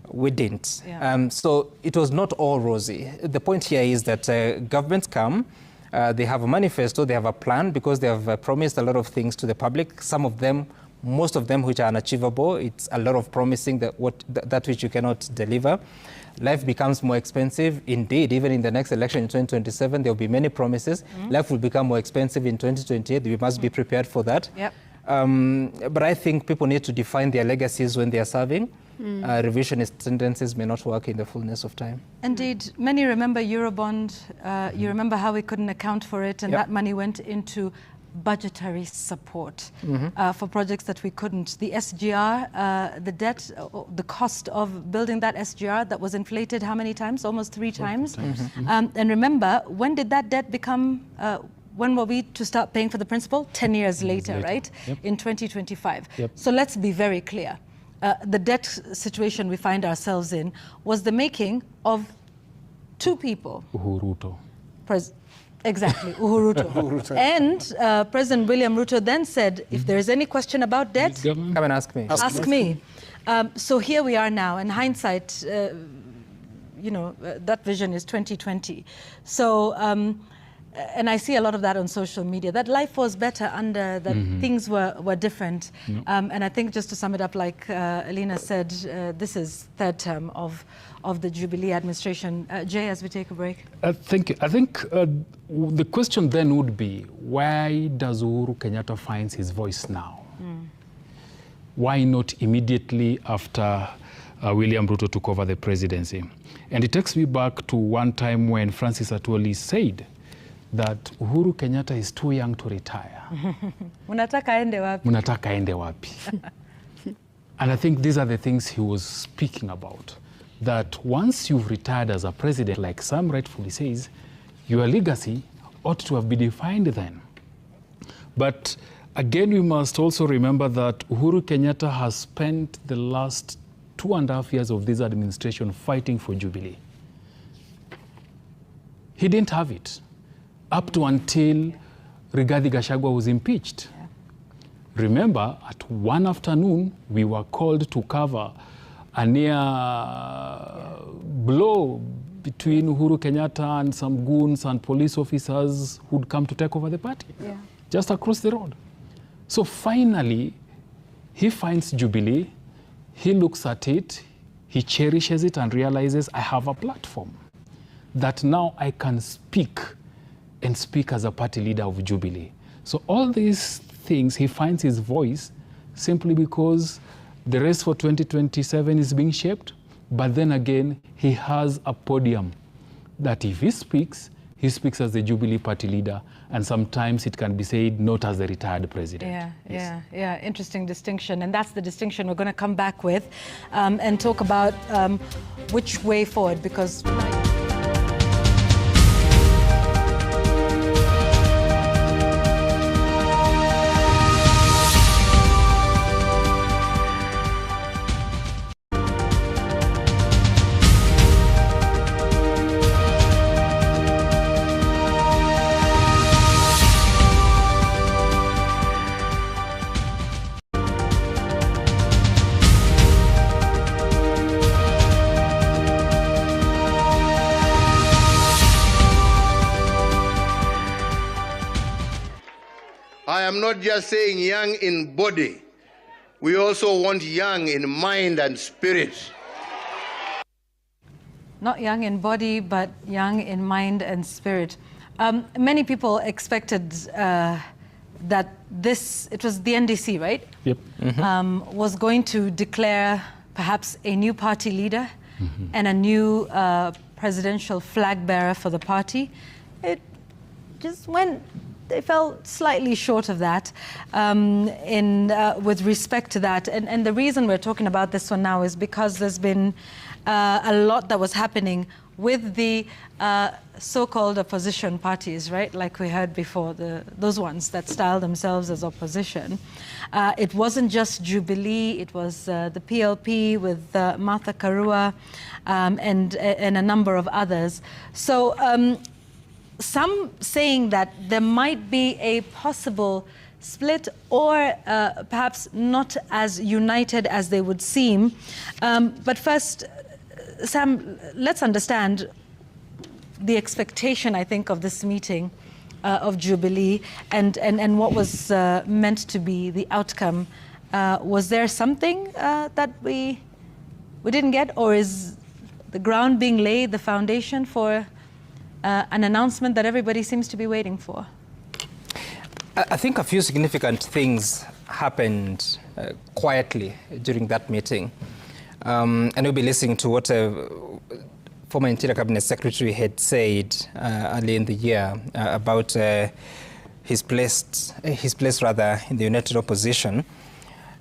[SPEAKER 3] We didn't. So it was not all rosy. The point here is that governments come, they have a manifesto, they have a plan because they have promised a lot of things to the public. Some of them, most of them which are unachievable. It's a lot of promising that which you cannot deliver. Life becomes more expensive. Indeed, even in the next election in 2027, there will be many promises. Life will become more expensive in 2028. We must be prepared for that. But I think people need to define their legacies when they are serving. Revisionist tendencies may not work in the fullness of time.
[SPEAKER 1] Indeed, many remember Eurobond. You remember how we couldn't account for it, and that money went into budgetary support for projects that we couldn't. The SGR, the debt, the cost of building that SGR that was inflated how many times? Almost 3 times. And remember, when did that debt become, when were we to start paying for the principal? 10 years later, right? In 2025. So let's be very clear. The debt situation we find ourselves in was the making of 2 people.
[SPEAKER 4] Uhuru.
[SPEAKER 1] Exactly, Uhuru. And President William Ruto then said, if there is any question about debt,
[SPEAKER 3] come and ask me.
[SPEAKER 1] Ask me. So here we are now. In hindsight, you know, that vision is 2020. So, and I see a lot of that on social media, that life was better under, that things were different. And I think just to sum it up, like Alina said, this is 3rd term of the Jubilee administration. Jay, as we take a break.
[SPEAKER 4] I think the question then would be, why does Uhuru Kenyatta find his voice now? Why not immediately after William Ruto took over the presidency? And it takes me back to one time when Francis Atwoli said that Uhuru Kenyatta is too young to retire.
[SPEAKER 1] Munataka ende wapi?
[SPEAKER 4] Munataka ende wapi? And I think these are the things he was speaking about. That once you've retired as a president, like Sam rightfully says, your legacy ought to have been defined then. But again, we must also remember that Uhuru Kenyatta has spent the last 2.5 years of this administration fighting for Jubilee. He didn't have it up to until Rigathi Gachagua was impeached. Remember, at one afternoon, we were called to cover a near blow between Uhuru Kenyatta and some goons and police officers who'd come to take over the party, just across the road. So finally, he finds Jubilee, he looks at it, he cherishes it and realizes, I have a platform that now I can speak and speak as a party leader of Jubilee. So all these things, he finds his voice simply because the race for 2027 is being shaped, but then again, he has a podium that if he speaks as the Jubilee party leader, and sometimes it can be said not as the retired president.
[SPEAKER 1] Yeah, interesting distinction. And that's the distinction we're going to come back with and talk about which way forward, because
[SPEAKER 2] I am not just saying young in body. We also want young in mind and spirit.
[SPEAKER 1] Not young in body, but young in mind and spirit. Many people expected that it was the NDC, right?
[SPEAKER 4] Yep.
[SPEAKER 1] Was going to declare perhaps a new party leader and a new presidential flag bearer for the party. It just went, they fell slightly short of that with respect to that. And the reason we're talking about this one now is because there's been a lot that was happening with the so-called opposition parties, right? Like we heard before, those ones that style themselves as opposition. It wasn't just Jubilee, it was the PLP with Martha Karua and a number of others. So some saying that there might be a possible split or perhaps not as united as they would seem. But first, Sam, let's understand the expectation, I think, of this meeting of Jubilee and what was meant to be the outcome. Was there something that we didn't get, or is the ground being laid, the foundation for an announcement that everybody seems to be waiting for?
[SPEAKER 3] I think a few significant things happened quietly during that meeting. And we'll be listening to what former Interior Cabinet Secretary had said early in the year about his place rather in the united opposition,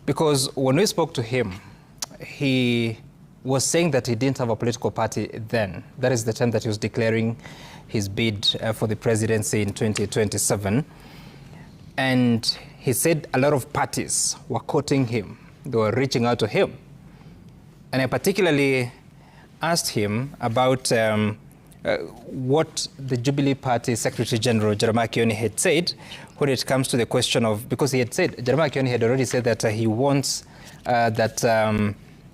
[SPEAKER 3] because when we spoke to him, he was saying that he didn't have a political party then. That is the time that he was declaring his bid for the presidency in 2027. And he said a lot of parties were quoting him. They were reaching out to him. And I particularly asked him about what the Jubilee Party Secretary General, Jeremiah Kioni, had said when it comes to the question of, because he had said, Jeremiah Kioni had already said that he wants that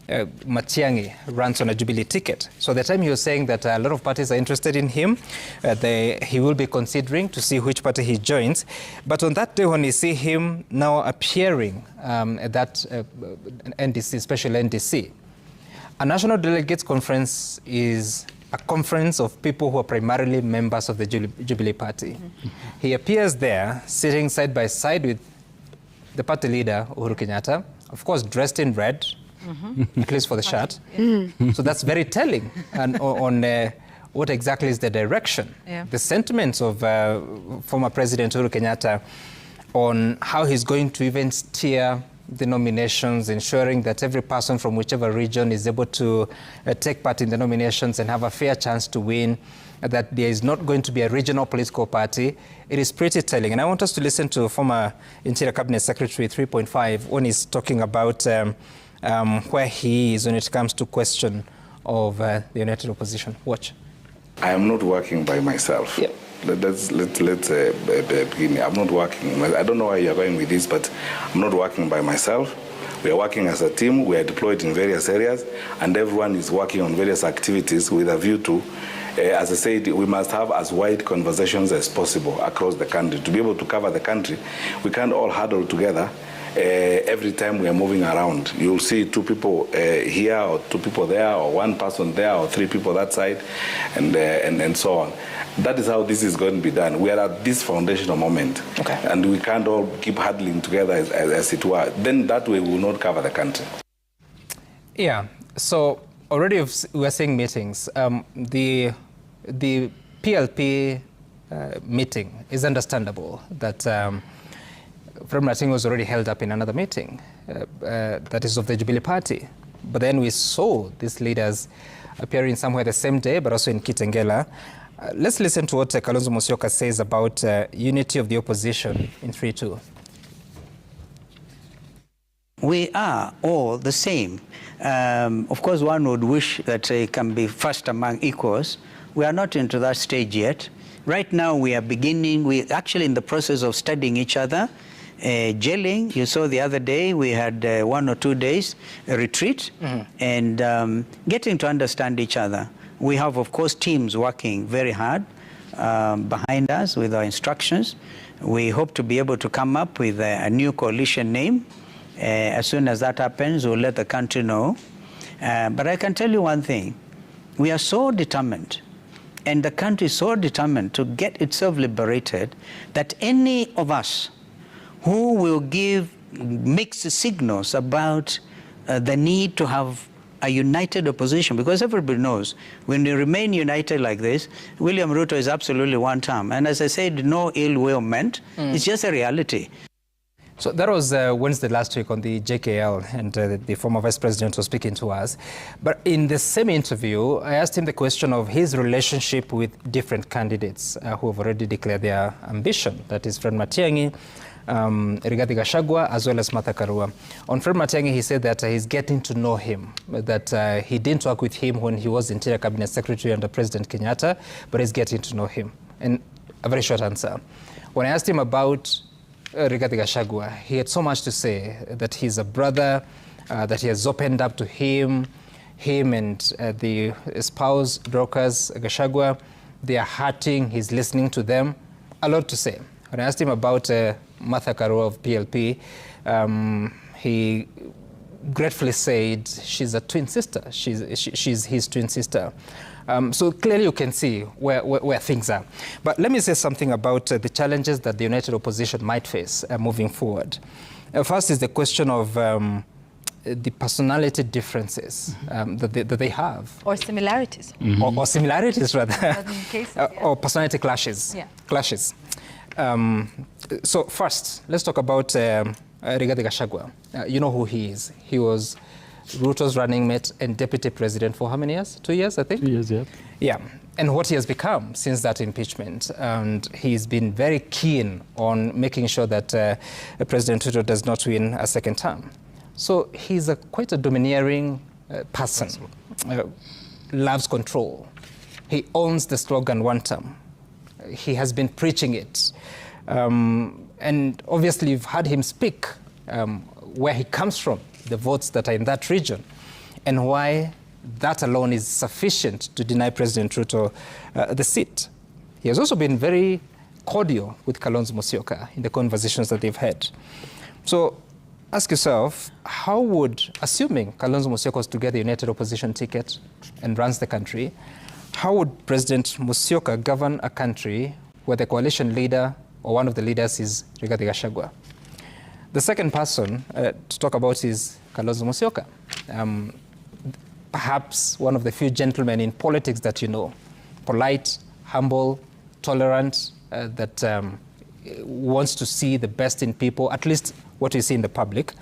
[SPEAKER 3] Matiang'i runs on a Jubilee ticket. So at the time he was saying that a lot of parties are interested in him. He will be considering to see which party he joins. But on that day when you see him now appearing at that NDC, special NDC, a National Delegates Conference is a conference of people who are primarily members of the Jubilee Party. Mm-hmm. He appears there sitting side by side with the party leader, Uhuru Kenyatta, of course dressed in red, at least for the shirt. Yeah. So that's very telling on what exactly is the direction, the sentiments of former President Uhuru Kenyatta on how he's going to even steer the nominations, ensuring that every person from whichever region is able to take part in the nominations and have a fair chance to win, that there is not going to be a regional political party. It is pretty telling. And I want us to listen to former Interior Cabinet Secretary 3.5 when he's talking about where he is when it comes to question of the united opposition. Watch.
[SPEAKER 15] I am not working by myself. Yep. Let's begin. I'm not working. I don't know where you're going with this, but I'm not working by myself. We are working as a team. We are deployed in various areas, and everyone is working on various activities with a view to, as I said, we must have as wide conversations as possible across the country. To be able to cover the country, we can't all huddle together. Every time we are moving around, you'll see two people here or two people there or one person there or three people that side and so on. That is how this is going to be done. We are at this foundational moment, and we can't all keep huddling together as it were. Then that way we will not cover the country.
[SPEAKER 3] Yeah, so already we are seeing meetings. The PLP meeting is understandable that Fred Matiang'i was already held up in another meeting, that is of the Jubilee Party. But then we saw these leaders appearing somewhere the same day, but also in Kitengela. Let's listen to what Kalonzo Musyoka says about unity of the opposition in 3-2.
[SPEAKER 16] We are all the same. Of course, one would wish that it can be first among equals. We are not into that stage yet. Right now, we're actually in the process of studying each other. Gelling, you saw the other day, we had 1 or 2 days retreat and getting to understand each other. We have, of course, teams working very hard behind us with our instructions. We hope to be able to come up with a new coalition name. As soon as that happens, we'll let the country know. But I can tell you one thing. We are so determined, and the country is so determined to get itself liberated, that any of us who will give mixed signals about the need to have a united opposition, because everybody knows when we remain united like this, William Ruto is absolutely one term. And as I said, no ill will meant. It's just a reality.
[SPEAKER 3] So that was Wednesday last week on the JKL, and the former vice president was speaking to us. But in the same interview, I asked him the question of his relationship with different candidates who have already declared their ambition. That is Fred Matiang'i, Rigathi Gachagua, as well as Martha Karua. On Fred Matiang'i, he said that he's getting to know him, that he didn't work with him when he was Interior Cabinet Secretary under President Kenyatta, but he's getting to know him. And a very short answer. When I asked him about Rigathi Gachagua, he had so much to say, that he's a brother, that he has opened up to him and the spouse, Dorcas Gachagua, they are hurting, he's listening to them, a lot to say. When I asked him about Martha Karua of PLP, he gratefully said she's a twin sister. She's his twin sister. So clearly you can see where things are. But let me say something about the challenges that the united opposition might face moving forward. First is the question of the personality differences that they have.
[SPEAKER 1] Or similarities.
[SPEAKER 3] Or similarities, rather.
[SPEAKER 1] Cases,
[SPEAKER 3] or personality clashes.
[SPEAKER 1] Yeah.
[SPEAKER 3] Clashes. So first, let's talk about Rigathi Gachagua. You know who he is. He was Ruto's running mate and deputy president for how many years? 2 years, I think?
[SPEAKER 4] 2 years, yeah.
[SPEAKER 3] Yeah, and what he has become since that impeachment. And he's been very keen on making sure that President Ruto does not win a second term. So he's quite a domineering person, loves control. He owns the slogan one term. He has been preaching it. And obviously you've heard him speak where he comes from, the votes that are in that region, and why that alone is sufficient to deny President Ruto the seat. He has also been very cordial with Kalonzo Musyoka in the conversations that they've had. So ask yourself, how would, assuming Kalonzo Musyoka was to get the United Opposition ticket and runs the country, how would President Musyoka govern a country where the coalition leader or one of the leaders is Rigathi Gachagua? The second person to talk about is Kalonzo Musyoka. Perhaps one of the few gentlemen in politics that you know, polite, humble, tolerant, that wants to see the best in people, at least what you see in the public.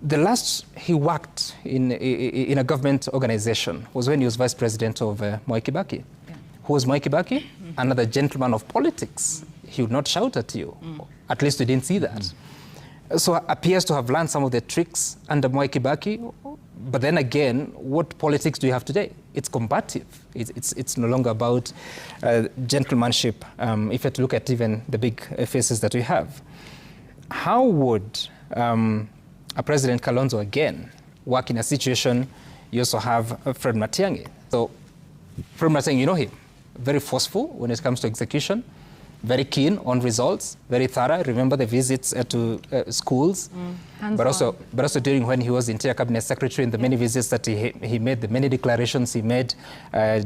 [SPEAKER 3] The last he worked in a government organization was when he was vice president of Mwai Kibaki. Yeah. Who was Mwai Kibaki? Another gentleman of politics. He would not shout at you. At least we didn't see that. So appears to have learned some of the tricks under Mwai Kibaki. But then again, what politics do you have today? It's combative. It's no longer about gentlemanship, if you have to look at even the big faces that we have. How would a President Kalonzo again work in a situation? You also have Fred Matiang'i. So Fred Matiang'i, you know him, very forceful when it comes to execution, very keen on results, very thorough. Remember the visits to schools, but also during when he was Interior Cabinet Secretary, and the many visits that he made, the many declarations he made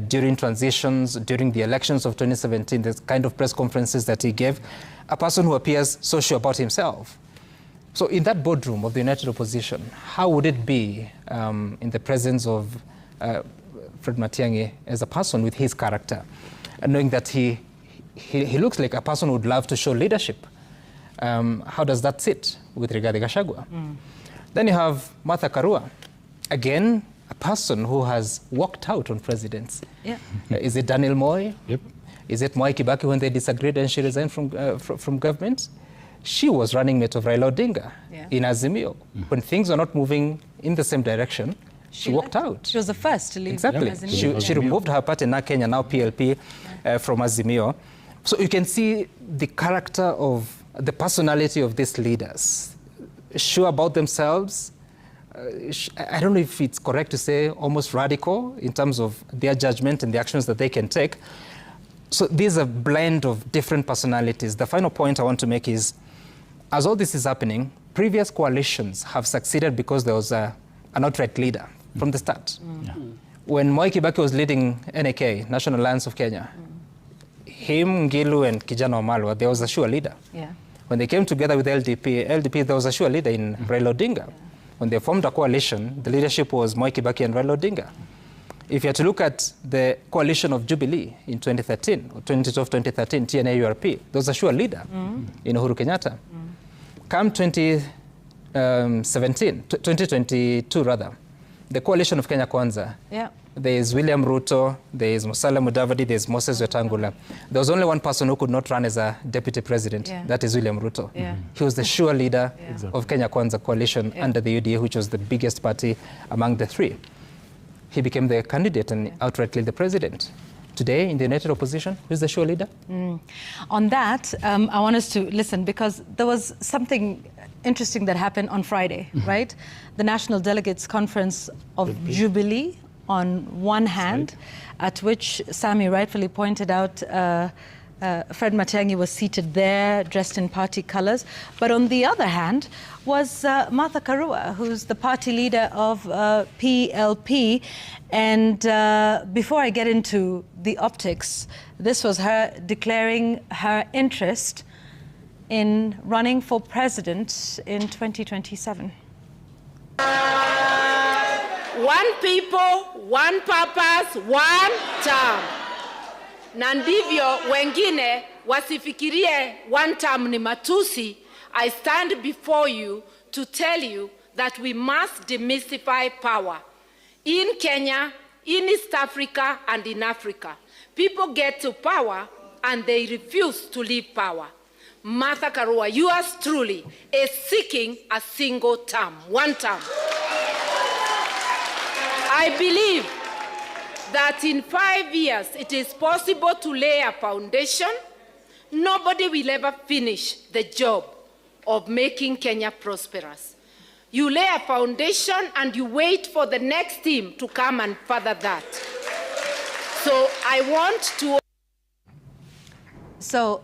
[SPEAKER 3] during transitions, during the elections of 2017, the kind of press conferences that he gave, a person who appears so sure about himself. So in that boardroom of the United Opposition, how would it be in the presence of Fred Matiang'i as a person with his character, and knowing that he looks like a person who would love to show leadership? How does that sit with Rigathi Gachagua? Then you have Martha Karua, again, a person who has walked out on presidents. Yeah. Is it Daniel Moi? Yep. Is it Mwai Kibaki when they disagreed and she resigned from government? She was running mate of Raila Odinga in Azimio. When things were not moving in the same direction, she walked out. She
[SPEAKER 1] was the first to leave.
[SPEAKER 3] Exactly.
[SPEAKER 1] Azimio.
[SPEAKER 3] She removed her party, now Kenya, now PLP, from Azimio. So you can see the character of the personality of these leaders, sure about themselves. I don't know if it's correct to say almost radical in terms of their judgment and the actions that they can take. So there's a blend of different personalities. The final point I want to make is, as all this is happening, previous coalitions have succeeded because there was an outright leader from the start. When Mwai Kibaki was leading NAK, National Alliance of Kenya, him, Ngilu, and Kijana Wamalwa, there was a sure leader. When they came together with LDP, there was a sure leader in Raila Odinga. When they formed a coalition, the leadership was Mwai Kibaki and Raila Odinga. If you had to look at the coalition of Jubilee in 2013, or 2012-2013, TNA-URP, there was a sure leader in Uhuru Kenyatta. Come 2022 rather, the coalition of Kenya Kwanza, there is William Ruto, there is Musalia Mudavadi, there is Moses Wetangula. There was only one person who could not run as a deputy president, that is William Ruto. He was the sure leader of Kenya Kwanza coalition under the UDA, which was the biggest party among the three. He became the candidate and outrightly the president. Today, in the United Opposition, who's the sure leader?
[SPEAKER 1] On that, I want us to listen, because there was something interesting that happened on Friday, right? The National Delegates Conference of Jubilee, on one hand, at which Sami rightfully pointed out Fred Matiang'i was seated there, dressed in party colors. But on the other hand was Martha Karua, who's the party leader of PLP. And before I get into the optics, this was her declaring her interest in running for president in 2027.
[SPEAKER 17] One people, one purpose, one term. na ndivyo wengine wasifikirie one term ni matusi, I stand before you to tell you that we must demystify power. In Kenya, in East Africa, and in Africa, people get to power and they refuse to leave power. Martha Karua, yours truly, is seeking a single term, one term. I believe that in 5 years it is possible to lay a foundation. Nobody will ever finish the job of making Kenya prosperous. You lay a foundation and you wait for the next team to come and further that. So I want to...
[SPEAKER 1] So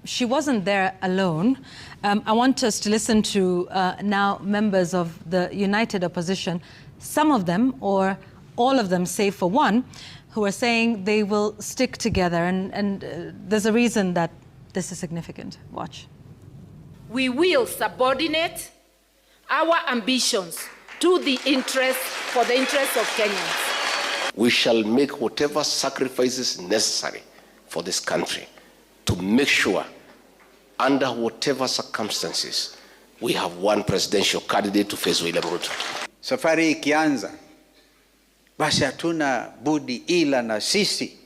[SPEAKER 1] she wasn't there alone. I want us to listen to now members of the united opposition, some of them, or all of them, save for one, who are saying they will stick together. And there's a reason that this is significant. Watch.
[SPEAKER 17] We will subordinate our ambitions to the interest, for the interests of Kenyans.
[SPEAKER 18] We shall make whatever sacrifices necessary for this country to make sure, under whatever circumstances, we have one presidential candidate to face William Ruto.
[SPEAKER 16] Safari ikianza, basi hatuna budi ila na sisi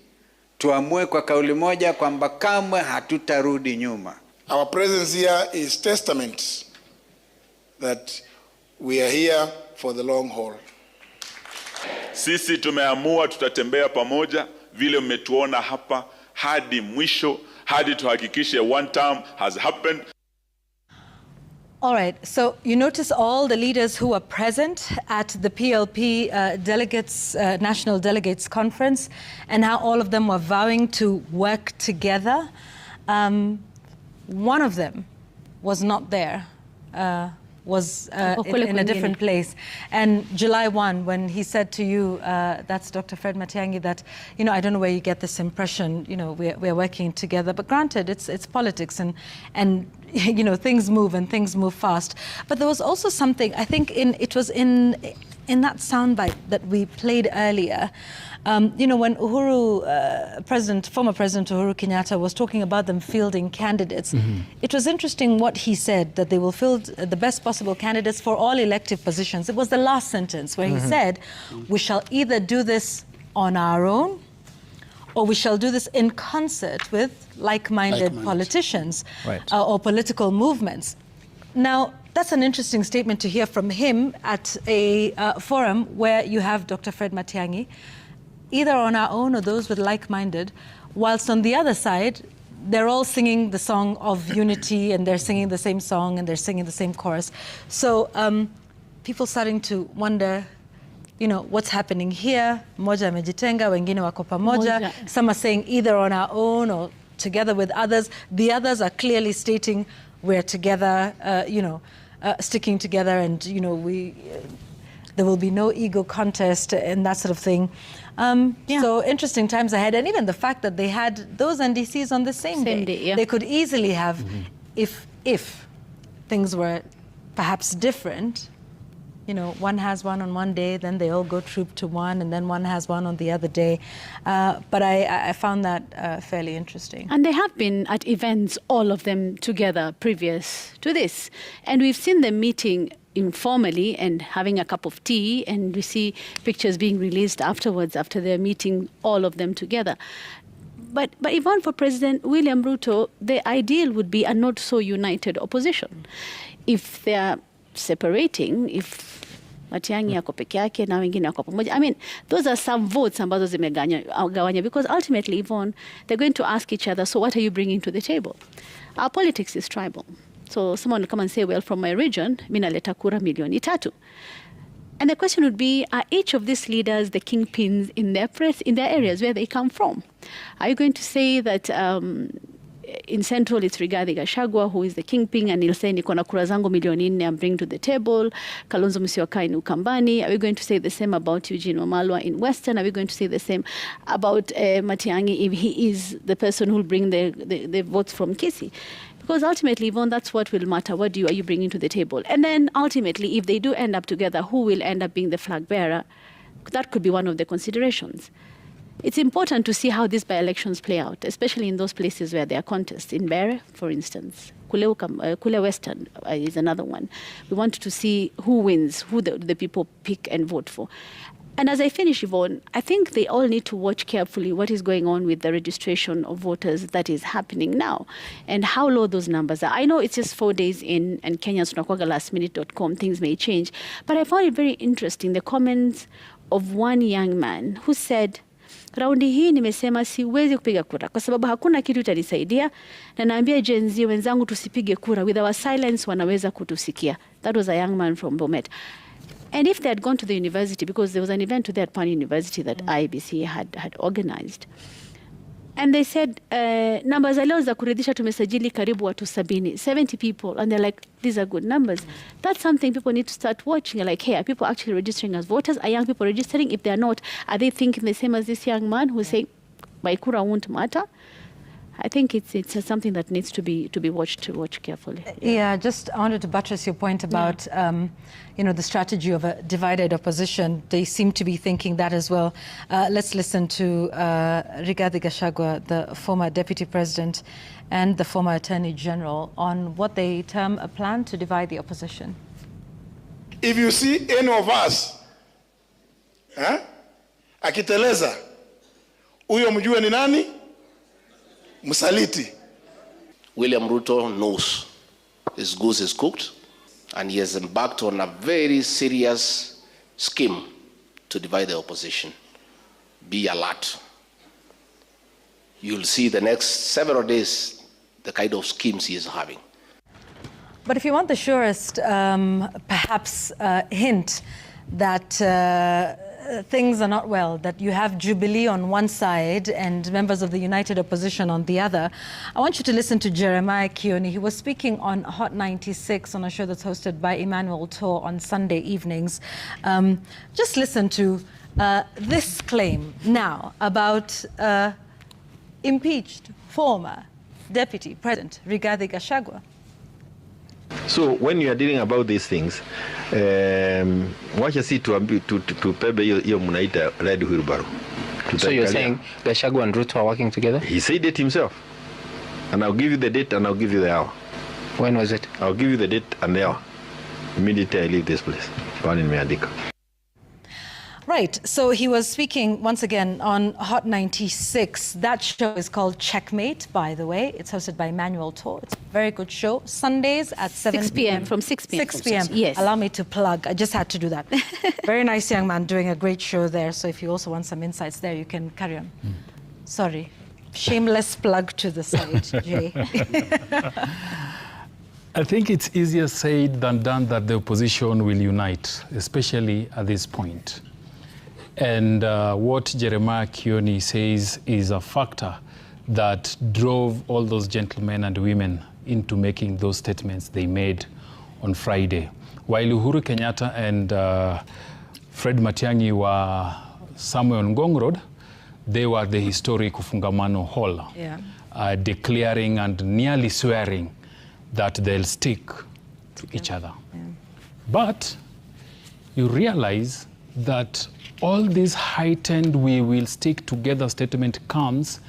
[SPEAKER 16] tuamue kwa kauli moja kwamba kamwe hatutarudi nyuma.
[SPEAKER 19] Our presence here is testament that we are here for the long haul.
[SPEAKER 20] Sisi tumeamua tutatembea pamoja vile mmetuona hapa hadi mwisho, hadi tuhakikishe one term has happened.
[SPEAKER 1] All right, so you notice all the leaders who were present at the PLP National Delegates Conference, and how all of them were vowing to work together. One of them was not there, was in a different place. And July 1, when he said to you, that's Dr. Fred Matiang'i, that, you know, I don't know where you get this impression, you know, we're working together. But granted, it's politics, and you know, things move and things move fast. But there was also something, I think it was in that soundbite that we played earlier, you know, when Uhuru, former President Uhuru Kenyatta was talking about them fielding candidates, it was interesting what he said, that they will field the best possible candidates for all elective positions. It was the last sentence where he said, we shall either do this on our own, or we shall do this in concert with like-minded politicians, or political movements. Now, that's an interesting statement to hear from him at a forum where you have Dr. Fred Matiang'i, either on our own or those with like-minded, whilst on the other side, they're all singing the song of unity, and they're singing the same song, and they're singing the same chorus. So people starting to wonder, you know, what's happening here? Moja amejitenga, wengine wako pamoja. Some are saying either on our own or together with others. The others are clearly stating we're together, you know, sticking together, and, you know, there will be no ego contest and that sort of thing. So interesting times ahead. And even the fact that they had those NDCs on the same day. They could easily have, if things were perhaps different, you know, one has one on one day, then they all go troop to one, and then one has one on the other day. But I found that fairly interesting.
[SPEAKER 5] And they have been at events, all of them together, previous to this. And we've seen them meeting informally and having a cup of tea, and we see pictures being released afterwards, after their meeting, all of them together. But even for President William Ruto, the ideal would be a not so united opposition. If they're separating, if Matiang'i ako peke yake na wengine wako pamoja, I mean, those are some votes ambazo zimegawanya, because ultimately, Yvonne, they're going to ask each other, so what are you bringing to the table? Our politics is tribal. So someone will come and say, well, from my region, mina leta kura 3 million. And the question would be, are each of these leaders the kingpins in their areas where they come from? Are you going to say that in Central it's Rigathi Gachagua who is the kingpin, and he'll say, niko na kura zangu 4 million I'm bringing to the table, Kalonzo Musyoka in Ukambani? Are we going to say the same about Eugene Wamalwa in Western? Are we going to say the same about Matiang'i, if he is the person who will bring the votes from Kisii? Because ultimately, Yvonne, that's what will matter. What are you bringing to the table? And then ultimately, if they do end up together, who will end up being the flag bearer? That could be one of the considerations. it's important to see how these by-elections play out, especially in those places where there are contests. In Bere, for instance, Kule Western is another one. We want to see who wins, who the people pick and vote for. And as I finish, Yvonne, I think they all need to watch carefully what is going on with the registration of voters that is happening now and how low those numbers are. I know it's just 4 days in and Kenyans tunakwaga lastminute.com, things may change, but I found it very interesting, the comments of one young man who said, raundi hii nimesema siwezi kupiga kura kwa sababu hakuna kitu itanisaidia na naambia Gen Z wenzangu tusipige kura, with our silence wanaweza kutusikia. That was a young man from Bomet. And if they had gone to the university, because there was an event today at Pan University that IBC had organized, and they said, numbers za leo za kuridhisha tumesajili karibu watu 70 people, and they're like, these are good numbers. That's something people need to start watching. Like, hey, are people actually registering as voters? Are young people registering? If they're not, are they thinking the same as this young man who's saying, my kura won't matter? I think it's something that needs to be watched carefully.
[SPEAKER 1] Yeah, just I wanted to buttress your point about the strategy of a divided opposition. They seem to be thinking that as well. Let's listen to Rigathi Gachagua, the former deputy president and the former attorney general, on what they term a plan to divide the opposition.
[SPEAKER 19] If you see any of us akiteleza, huyo mjue ni nani? Msaliti.
[SPEAKER 18] William Ruto knows his goose is cooked, and he has embarked on a very serious scheme to divide the opposition. Be alert. You'll see the next several days the kind of schemes he is having.
[SPEAKER 1] But if you want the surest, perhaps hint that things are not well, that you have Jubilee on one side and members of the united opposition on the other, I want you to listen to Jeremiah Kioni. He was speaking on Hot 96 on a show that's hosted by Emmanuel Tor on Sunday evenings. Just listen to this claim now about impeached former Deputy President Rigathi Gachagua.
[SPEAKER 21] So when you are dealing about these things, wacha si tupebe hiyo mnaita red wheelbarrow.
[SPEAKER 22] So you're saying Gachagua and Ruto are working together?
[SPEAKER 21] He said it himself. And I'll give you the date and I'll give you the hour.
[SPEAKER 22] When was it?
[SPEAKER 21] I'll give you the date and the hour. Immediately I leave this place. One in Meandika.
[SPEAKER 1] Right, so he was speaking once again on Hot 96. That show is called Checkmate, by the way. It's hosted by Emmanuel Tor. It's a very good show. Sundays at 6 p.m.
[SPEAKER 5] From 6 p.m.
[SPEAKER 1] 6 p.m.
[SPEAKER 5] Yes.
[SPEAKER 1] Allow me to plug. I just had to do that. Very nice young man doing a great show there. So if you also want some insights there, you can carry on. Sorry. Shameless plug to the side, Jay.
[SPEAKER 4] I think it's easier said than done that the opposition will unite, especially at this point. And what Jeremiah Kioni says is a factor that drove all those gentlemen and women into making those statements they made on Friday. While Uhuru Kenyatta and Fred Matiang'i were somewhere on Ngong Road, they were the historic Ufungamano Hall, declaring and nearly swearing that they'll stick to each other. Yeah. But you realize that all this heightened "we will stick together" statement comes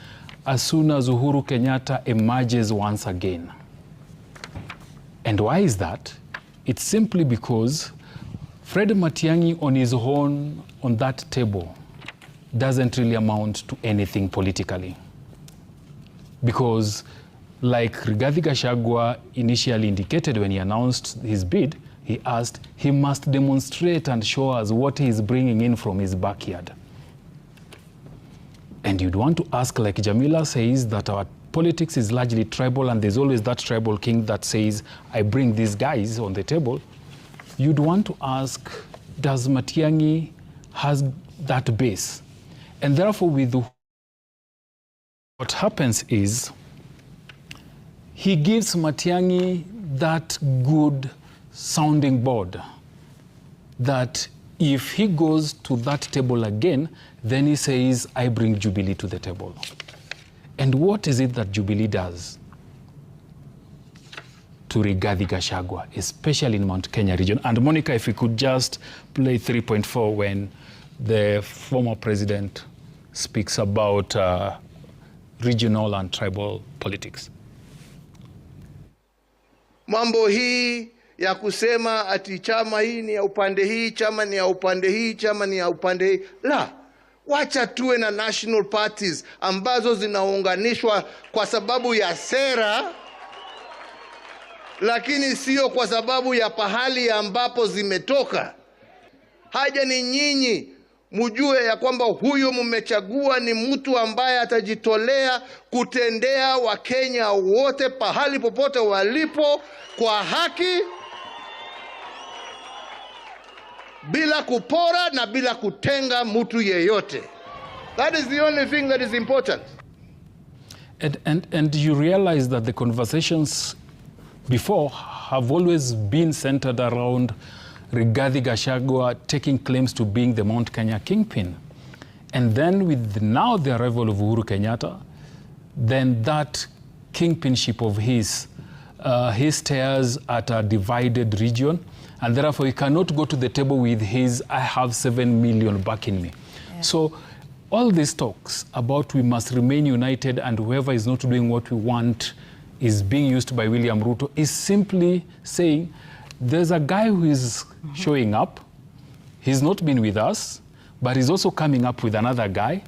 [SPEAKER 4] as soon as Uhuru Kenyatta emerges once again. And why is that? It's simply because Fred Matiang'i on his own on that table doesn't really amount to anything politically. Because like Rigathi Gachagua initially indicated when he announced his bid, he asked, he must demonstrate and show us what he is bringing in from his backyard. And you'd want to ask, like Jamila says, that our politics is largely tribal and there's always that tribal king that says, I bring these guys on the table. You'd want to ask, does Matiang'i has that base? And therefore, what happens is, he gives Matiang'i that good sounding board that if he goes to that table again, then he says, I bring Jubilee to the table. And what is it that Jubilee does to Rigathi Gachagua, especially in Mount Kenya region? And Monica, if you could just play 3.4 when the former president speaks about regional and tribal politics.
[SPEAKER 2] Mambo hii ya kusema ati chama hii ni ya upande hii, chama ni ya upande hii, chama ni ya upande hii. La, wacha tuwe na national parties ambazo zinaunganishwa kwa sababu ya sera, lakini sio kwa sababu ya pahali ambapo zimetoka. Haja ni nyinyi mujue ya kwamba huyo mmechagua ni mtu ambaye atajitolea kutendea Wakenya wote pahali popote walipo kwa haki, bila kupora na bila kutenga mtu yeyote. That is the only thing that is important.
[SPEAKER 4] And you realize that the conversations before have always been centered around Rigathi Gachagua taking claims to being the Mount Kenya kingpin. And then with now the arrival of Uhuru Kenyatta, then that kingpinship of his stares at a divided region, and therefore he cannot go to the table with his, I have 7 million backing me. Yeah. So all these talks about we must remain united and whoever is not doing what we want is being used by William Ruto is simply saying, there's a guy who is showing up. He's not been with us, but he's also coming up with another guy.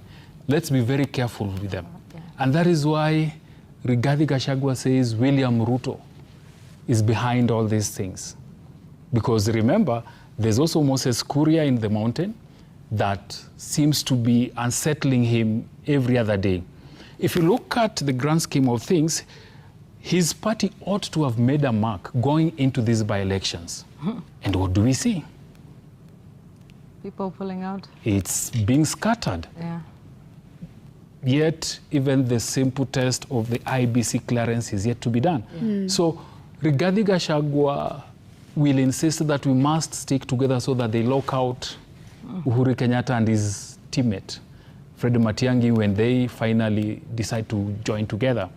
[SPEAKER 4] Let's be very careful with them. Okay. And that is why Rigathi Gachagua says William Ruto is behind all these things. Because remember, there's also Moses Kuria in the mountain that seems to be unsettling him every other day. If you look at the grand scheme of things, his party ought to have made a mark going into these by-elections. And what do we see?
[SPEAKER 1] People pulling out.
[SPEAKER 4] It's being scattered.
[SPEAKER 1] Yeah.
[SPEAKER 4] Yet, even the simple test of the IBC clearance is yet to be done. Yeah. So, Rigathi Gachagua will insist that we must stick together so that they lock out Uhuru Kenyatta and his teammate, Freddie Matiang'i, when they finally decide to join together.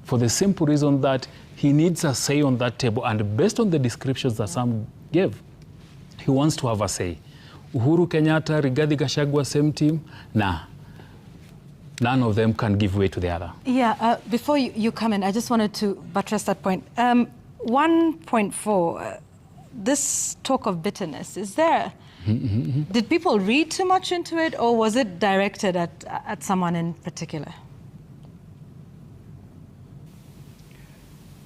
[SPEAKER 4] For the simple reason that he needs a say on that table, and based on the descriptions that Sam gave, he wants to have a say. Uhuru Kenyatta, Rigathi Gachagua, same team, nah. None of them can give way to the other.
[SPEAKER 1] Yeah, before you come in, I just wanted to buttress that point. 1.4, this talk of bitterness, is there? Did people read too much into it, or was it directed at someone in particular?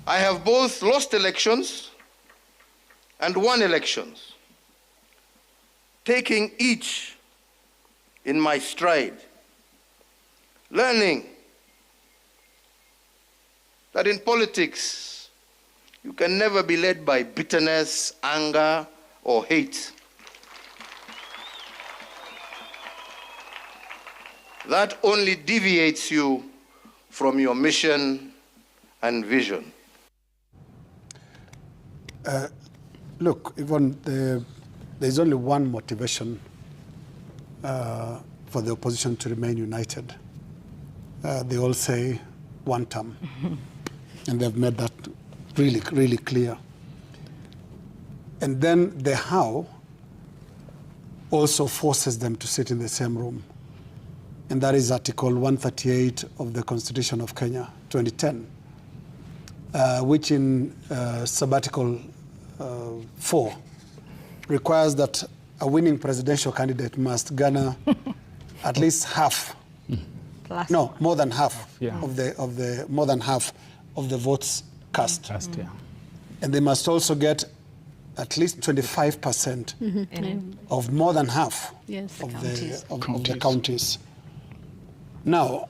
[SPEAKER 2] I have both lost elections and won elections, taking each in my stride, learning that in politics you can never be led by bitterness, anger, or hate. That only deviates you from your mission and vision.
[SPEAKER 6] Look, Yvonne, there's only one motivation for the opposition to remain united. They all say one term. And they've made that really, really clear. And then the how also forces them to sit in the same room. And that is Article 138 of the Constitution of Kenya, 2010, which in sabbatical 4 requires that a winning presidential candidate must garner at least half, no, more than half of the votes cast.
[SPEAKER 4] Yeah.
[SPEAKER 6] And they must also get at least 25% of more than half of the counties. Now,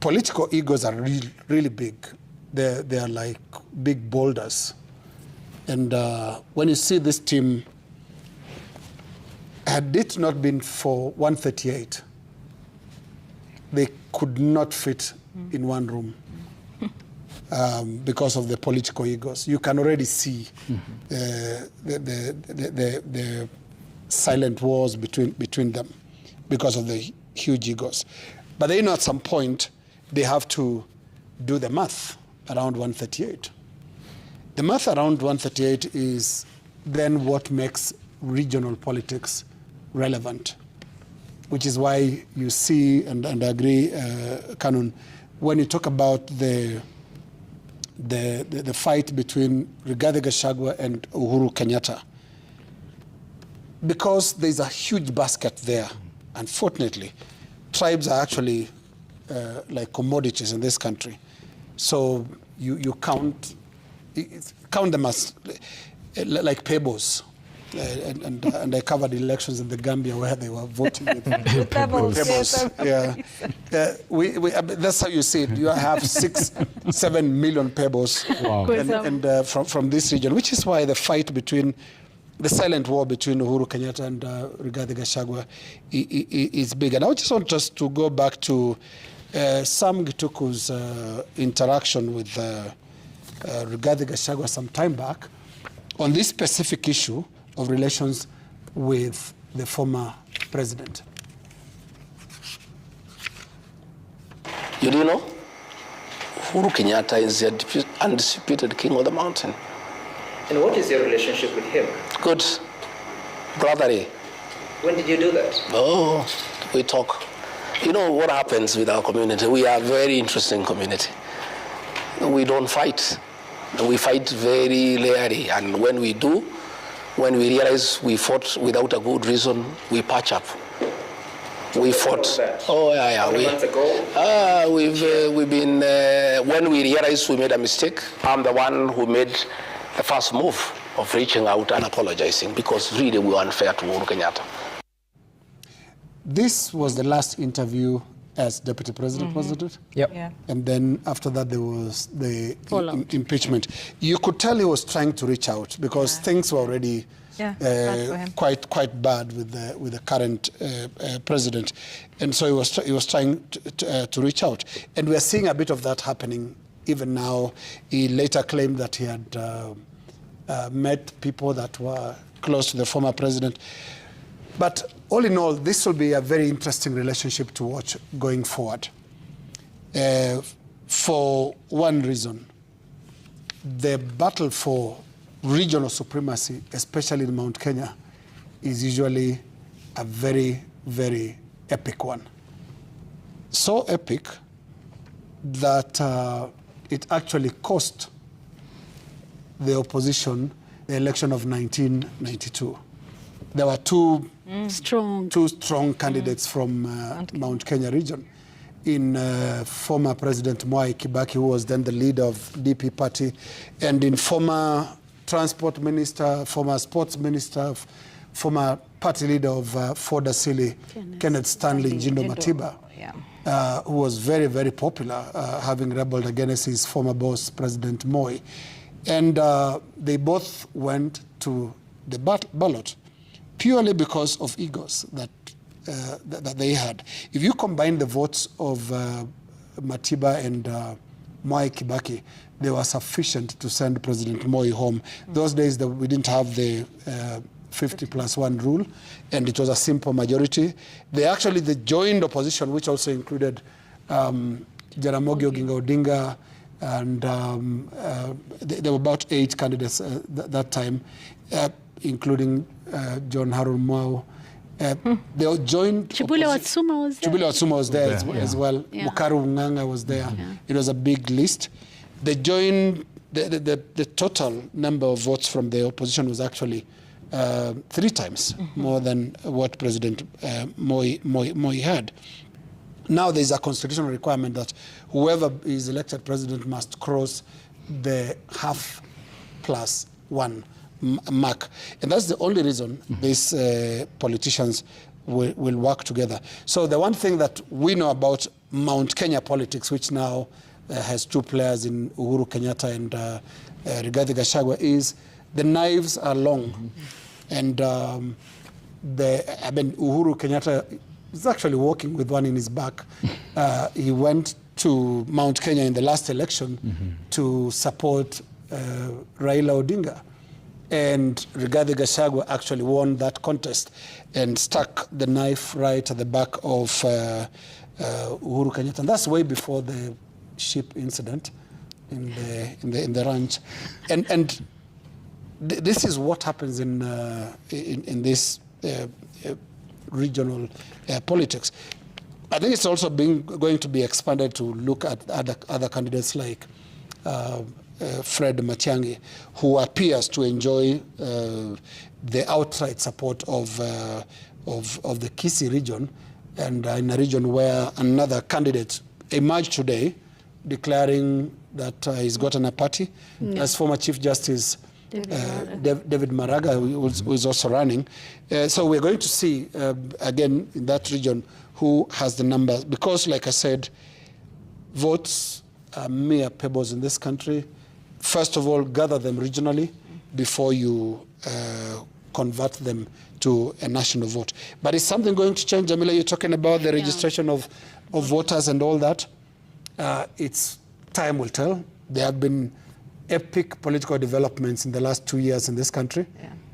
[SPEAKER 6] political egos are really big. They are like big boulders. And when you see this team, had it not been for 138, they could not fit in one room because of the political egos. You can already see the silent wars between them because of the huge egos. But they know at some point they have to do the math around 138. The math around 138 is then what makes regional politics relevant. which is why you see, and I agree, Canon, when you talk about the fight between Rigathi Gachagua and Uhuru Kenyatta, because there's a huge basket there. Unfortunately, tribes are actually like commodities in this country. So you count them as like pebbles. And I covered elections in the Gambia where they were voting with
[SPEAKER 1] pebbles.
[SPEAKER 6] Yeah. That's how you see it. You have 6-7 million pebbles from this region, which is why the fight between the silent war between Uhuru Kenyatta and Rigathi Gachagua is big. And I just want us to go back to Sam Gituku's interaction with Rigathi Gachagua some time back on this specific issue of relations with the former president.
[SPEAKER 18] You do know? Uhuru Kenyatta is the undisputed king of the mountain.
[SPEAKER 22] And what is your relationship with him?
[SPEAKER 18] Good. Brotherly.
[SPEAKER 22] When did you do that?
[SPEAKER 18] Oh, we talk. You know what happens with our community? We are a very interesting community. We don't fight. We fight very rarely. And when we do, when we realize we fought without a good reason, we patch up. We fought. Oh, yeah.
[SPEAKER 22] Months ago?
[SPEAKER 18] We've been, when we realized we made a mistake, I'm the one who made the first move of reaching out and apologizing because really we were unfair to Uhuru Kenyatta.
[SPEAKER 6] This was the last interview as deputy president, wasn't it?
[SPEAKER 3] Yep.
[SPEAKER 1] Yeah.
[SPEAKER 6] And then after that there was the impeachment. You could tell he was trying to reach out because things were already quite bad with the current president, and so he was trying to reach out. And we are seeing a bit of that happening even now. He later claimed that he had met people that were close to the former president. But all in all, this will be a very interesting relationship to watch going forward. For one reason, the battle for regional supremacy, especially in Mount Kenya, is usually a very, very epic one. So epic that it actually cost the opposition the election of 1992. There were two strong candidates from Mount Kenya region. In former President Mwai Kibaki, who was then the leader of DP party, and in former transport minister, former sports minister, former party leader of Ford Asili, Kenneth Stanley Njindo Matiba, who was very, very popular, having rebelled against his former boss, President Moi. And they both went to the ballot purely because of egos that they had. If you combine the votes of Matiba and Mwai Kibaki, they were sufficient to send President Moi home. Those days we didn't have the 50+1 rule, and it was a simple majority. The joined opposition, which also included Jaramogi Oginga Odinga, and there were about 8 candidates that time, including John Harun Mwau. They all joined.
[SPEAKER 5] Chibule Watsuma was there.
[SPEAKER 6] Chibule Watsuma was there as well.
[SPEAKER 5] Yeah.
[SPEAKER 6] Mukaru Nganga was there. Yeah. It was a big list. They joined. The total number of votes from the opposition was actually 3 times more than what President Moi had. Now there's a constitutional requirement that whoever is elected president must cross the half+1 mark. And that's the only reason these politicians will work together. So the one thing that we know about Mount Kenya politics, which now has 2 players in Uhuru Kenyatta and Rigathi Gachagua, is the knives are long. And Uhuru Kenyatta is actually walking with one in his back. He went to Mount Kenya in the last election to support Raila Odinga. And Rigathi Gachagua actually won that contest and stuck the knife right at the back of Uhuru Kenyatta. And that's way before the ship incident in the ranch. And this is what happens in this regional politics. I think it's also going to be expanded to look at other candidates like Fred Matiang'i, who appears to enjoy the outright support of the Kisii region, and in a region where another candidate emerged today declaring that he's gotten a party, as former Chief Justice David Maraga, who is also running. So we're going to see, again, in that region, who has the numbers. Because, like I said, votes are mere pebbles in this country. First of all, gather them regionally before you convert them to a national vote. But is something going to change? Jamila, you're talking about the registration of voters and all that. It's time will tell. There have been epic political developments in the last 2 years in this country,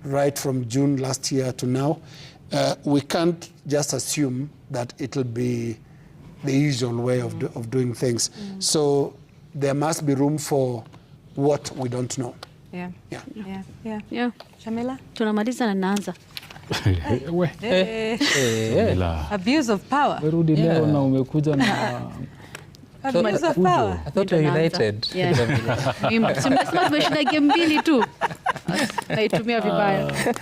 [SPEAKER 6] right from June last year to now. We can't just assume that it'll be the usual way of doing things. So there must be room for what we don't know.
[SPEAKER 1] Yeah. Shamila?
[SPEAKER 5] Tunamaliza na naanza.
[SPEAKER 1] Abuse of power.
[SPEAKER 4] Merudi leo na umekuja na
[SPEAKER 1] abuse of power.
[SPEAKER 3] I thought you united.
[SPEAKER 5] Simesema tumeshinda game 2 tu. Naitumia vibaya.